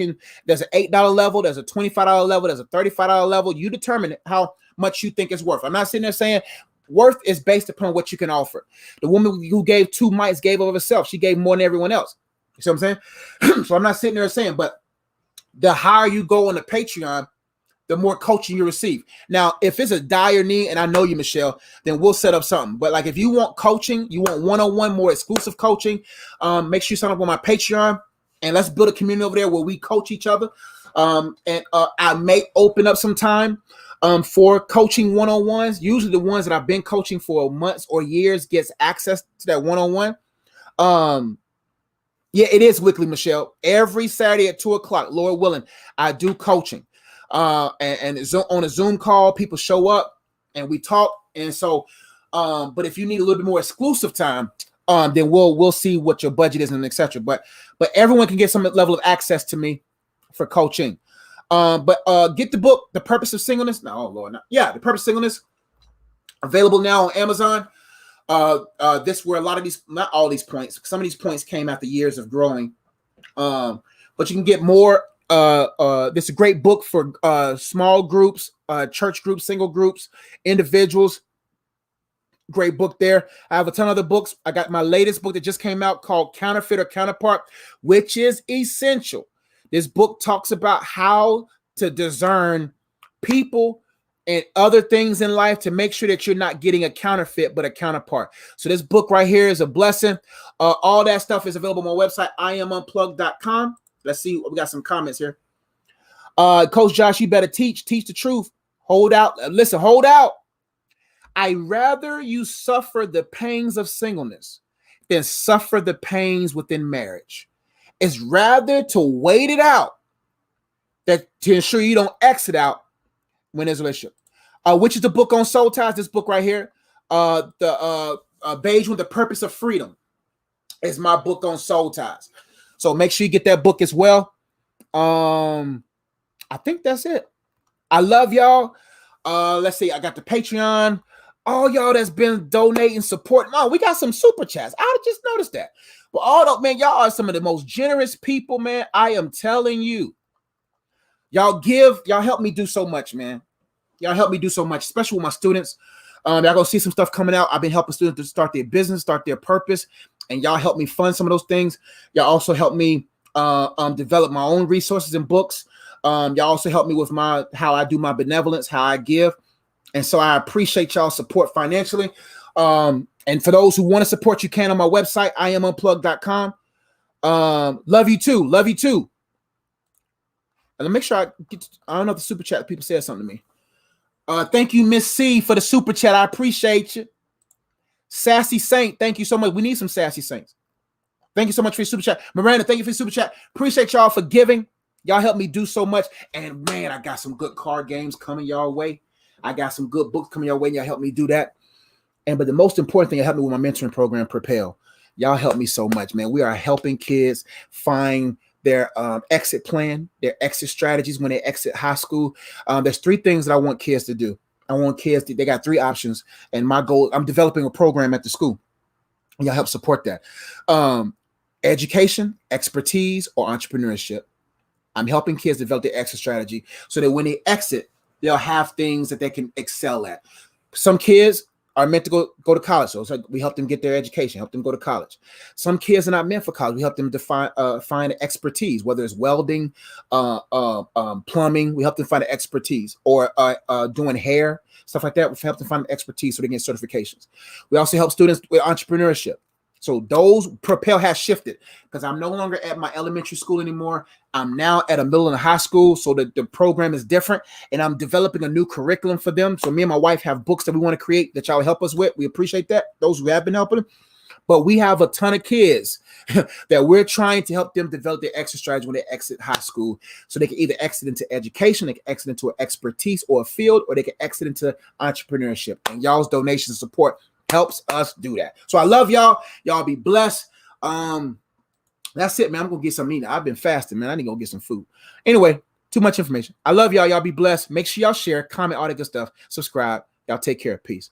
there's an $8 level, there's a $25 level, there's a $35 level. You determine how much you think it's worth. I'm not sitting there saying worth is based upon what you can offer. The woman who gave 2 mites gave of herself. She gave more than everyone else. You see what I'm saying? So I'm not sitting there saying, but the higher you go on the Patreon, the more coaching you receive. Now, if it's a dire need, and I know you, Michelle, then we'll set up something. But like if you want coaching, you want one-on-one, more exclusive coaching, make sure you sign up on my Patreon and let's build a community over there where we coach each other. I may open up some time for coaching one-on-ones. Usually the ones that I've been coaching for months or years gets access to that one-on-one. Yeah, it is weekly, Michelle. Every Saturday at 2:00, Lord willing, I do coaching. And on a Zoom call, people show up and we talk. And so, but if you need a little bit more exclusive time, then we'll see what your budget is and etc. But everyone can get some level of access to me for coaching. But get the book, The Purpose of Singleness. No, oh Lord, no. Yeah, The Purpose of Singleness, available now on Amazon. This where a lot of these, not all these points, some of these points came after years of growing. But you can get more. This is a great book for small groups, church groups, single groups, individuals. Great book there. I have a ton of other books. I got my latest book that just came out called Counterfeit or Counterpart, which is essential. This book talks about how to discern people and other things in life to make sure that you're not getting a counterfeit, but a counterpart. So this book right here is a blessing. All that stuff is available on my website, iamunplugged.com. Let's see. We got some comments here. Coach Josh, you better teach the truth. Hold out. Listen, hold out. I'd rather you suffer the pains of singleness than suffer the pains within marriage. It's rather to wait it out that to ensure you don't exit out when there's a relationship. Which is the book on soul ties, this book right here. The Beige with the Purpose of Freedom is my book on soul ties. So make sure you get that book as well. I think that's it. I love y'all. Let's see. I got the Patreon. All y'all that's been donating, supporting. Oh, we got some super chats. I just noticed that. But man, y'all are some of the most generous people, man. I am telling you. Y'all help me do so much, man. Y'all help me do so much, especially with my students. Y'all gonna see some stuff coming out. I've been helping students to start their business, start their purpose, and y'all help me fund some of those things. Y'all also help me develop my own resources and books. Y'all also help me with how I do my benevolence, how I give. And so I appreciate y'all support financially. And for those who want to support, you can on my website, iamunplugged.com. Love you too. Love you too. And make sure I don't know if the super chat people said something to me. Thank you, Miss C, for the super chat. I appreciate you. Sassy Saint, thank you so much. We need some sassy saints. Thank you so much for your super chat. Miranda, thank you for your super chat. Appreciate y'all for giving. Y'all help me do so much. And man, I got some good card games coming y'all way. I got some good books coming your way. Y'all help me do that. But the most important thing, you help me with my mentoring program, Propel. Y'all help me so much, man. We are helping kids find their exit plan, their exit strategies when they exit high school. There's 3 things that I want kids to do. I want kids they got 3 options. And my goal, I'm developing a program at the school. Y'all help support that. Education, expertise, or entrepreneurship. I'm helping kids develop their exit strategy so that when they exit, they'll have things that they can excel at. Some kids are meant to go to college. So it's like we help them get their education, help them go to college. Some kids are not meant for college. We help them find expertise, whether it's welding, plumbing. We help them find expertise, or doing hair, stuff like that. We help them find expertise so they get certifications. We also help students with entrepreneurship. So those Propel has shifted because I'm no longer at my elementary school anymore. I'm now at a middle and a high school. So the program is different, and I'm developing a new curriculum for them. So me and my wife have books that we want to create that y'all help us with. We appreciate that. Those who have been helping. But we have a ton of kids that we're trying to help them develop their exit strategy when they exit high school. So they can either exit into education, they can exit into an expertise or a field, or they can exit into entrepreneurship. And y'all's donations and support helps us do that. So I love y'all. Y'all be blessed. That's it, man. I'm gonna get some meat. I've been fasting, man. I need to go get some food. Anyway, too much information. I love y'all. Y'all be blessed. Make sure y'all share, comment, all that good stuff. Subscribe. Y'all take care. Peace.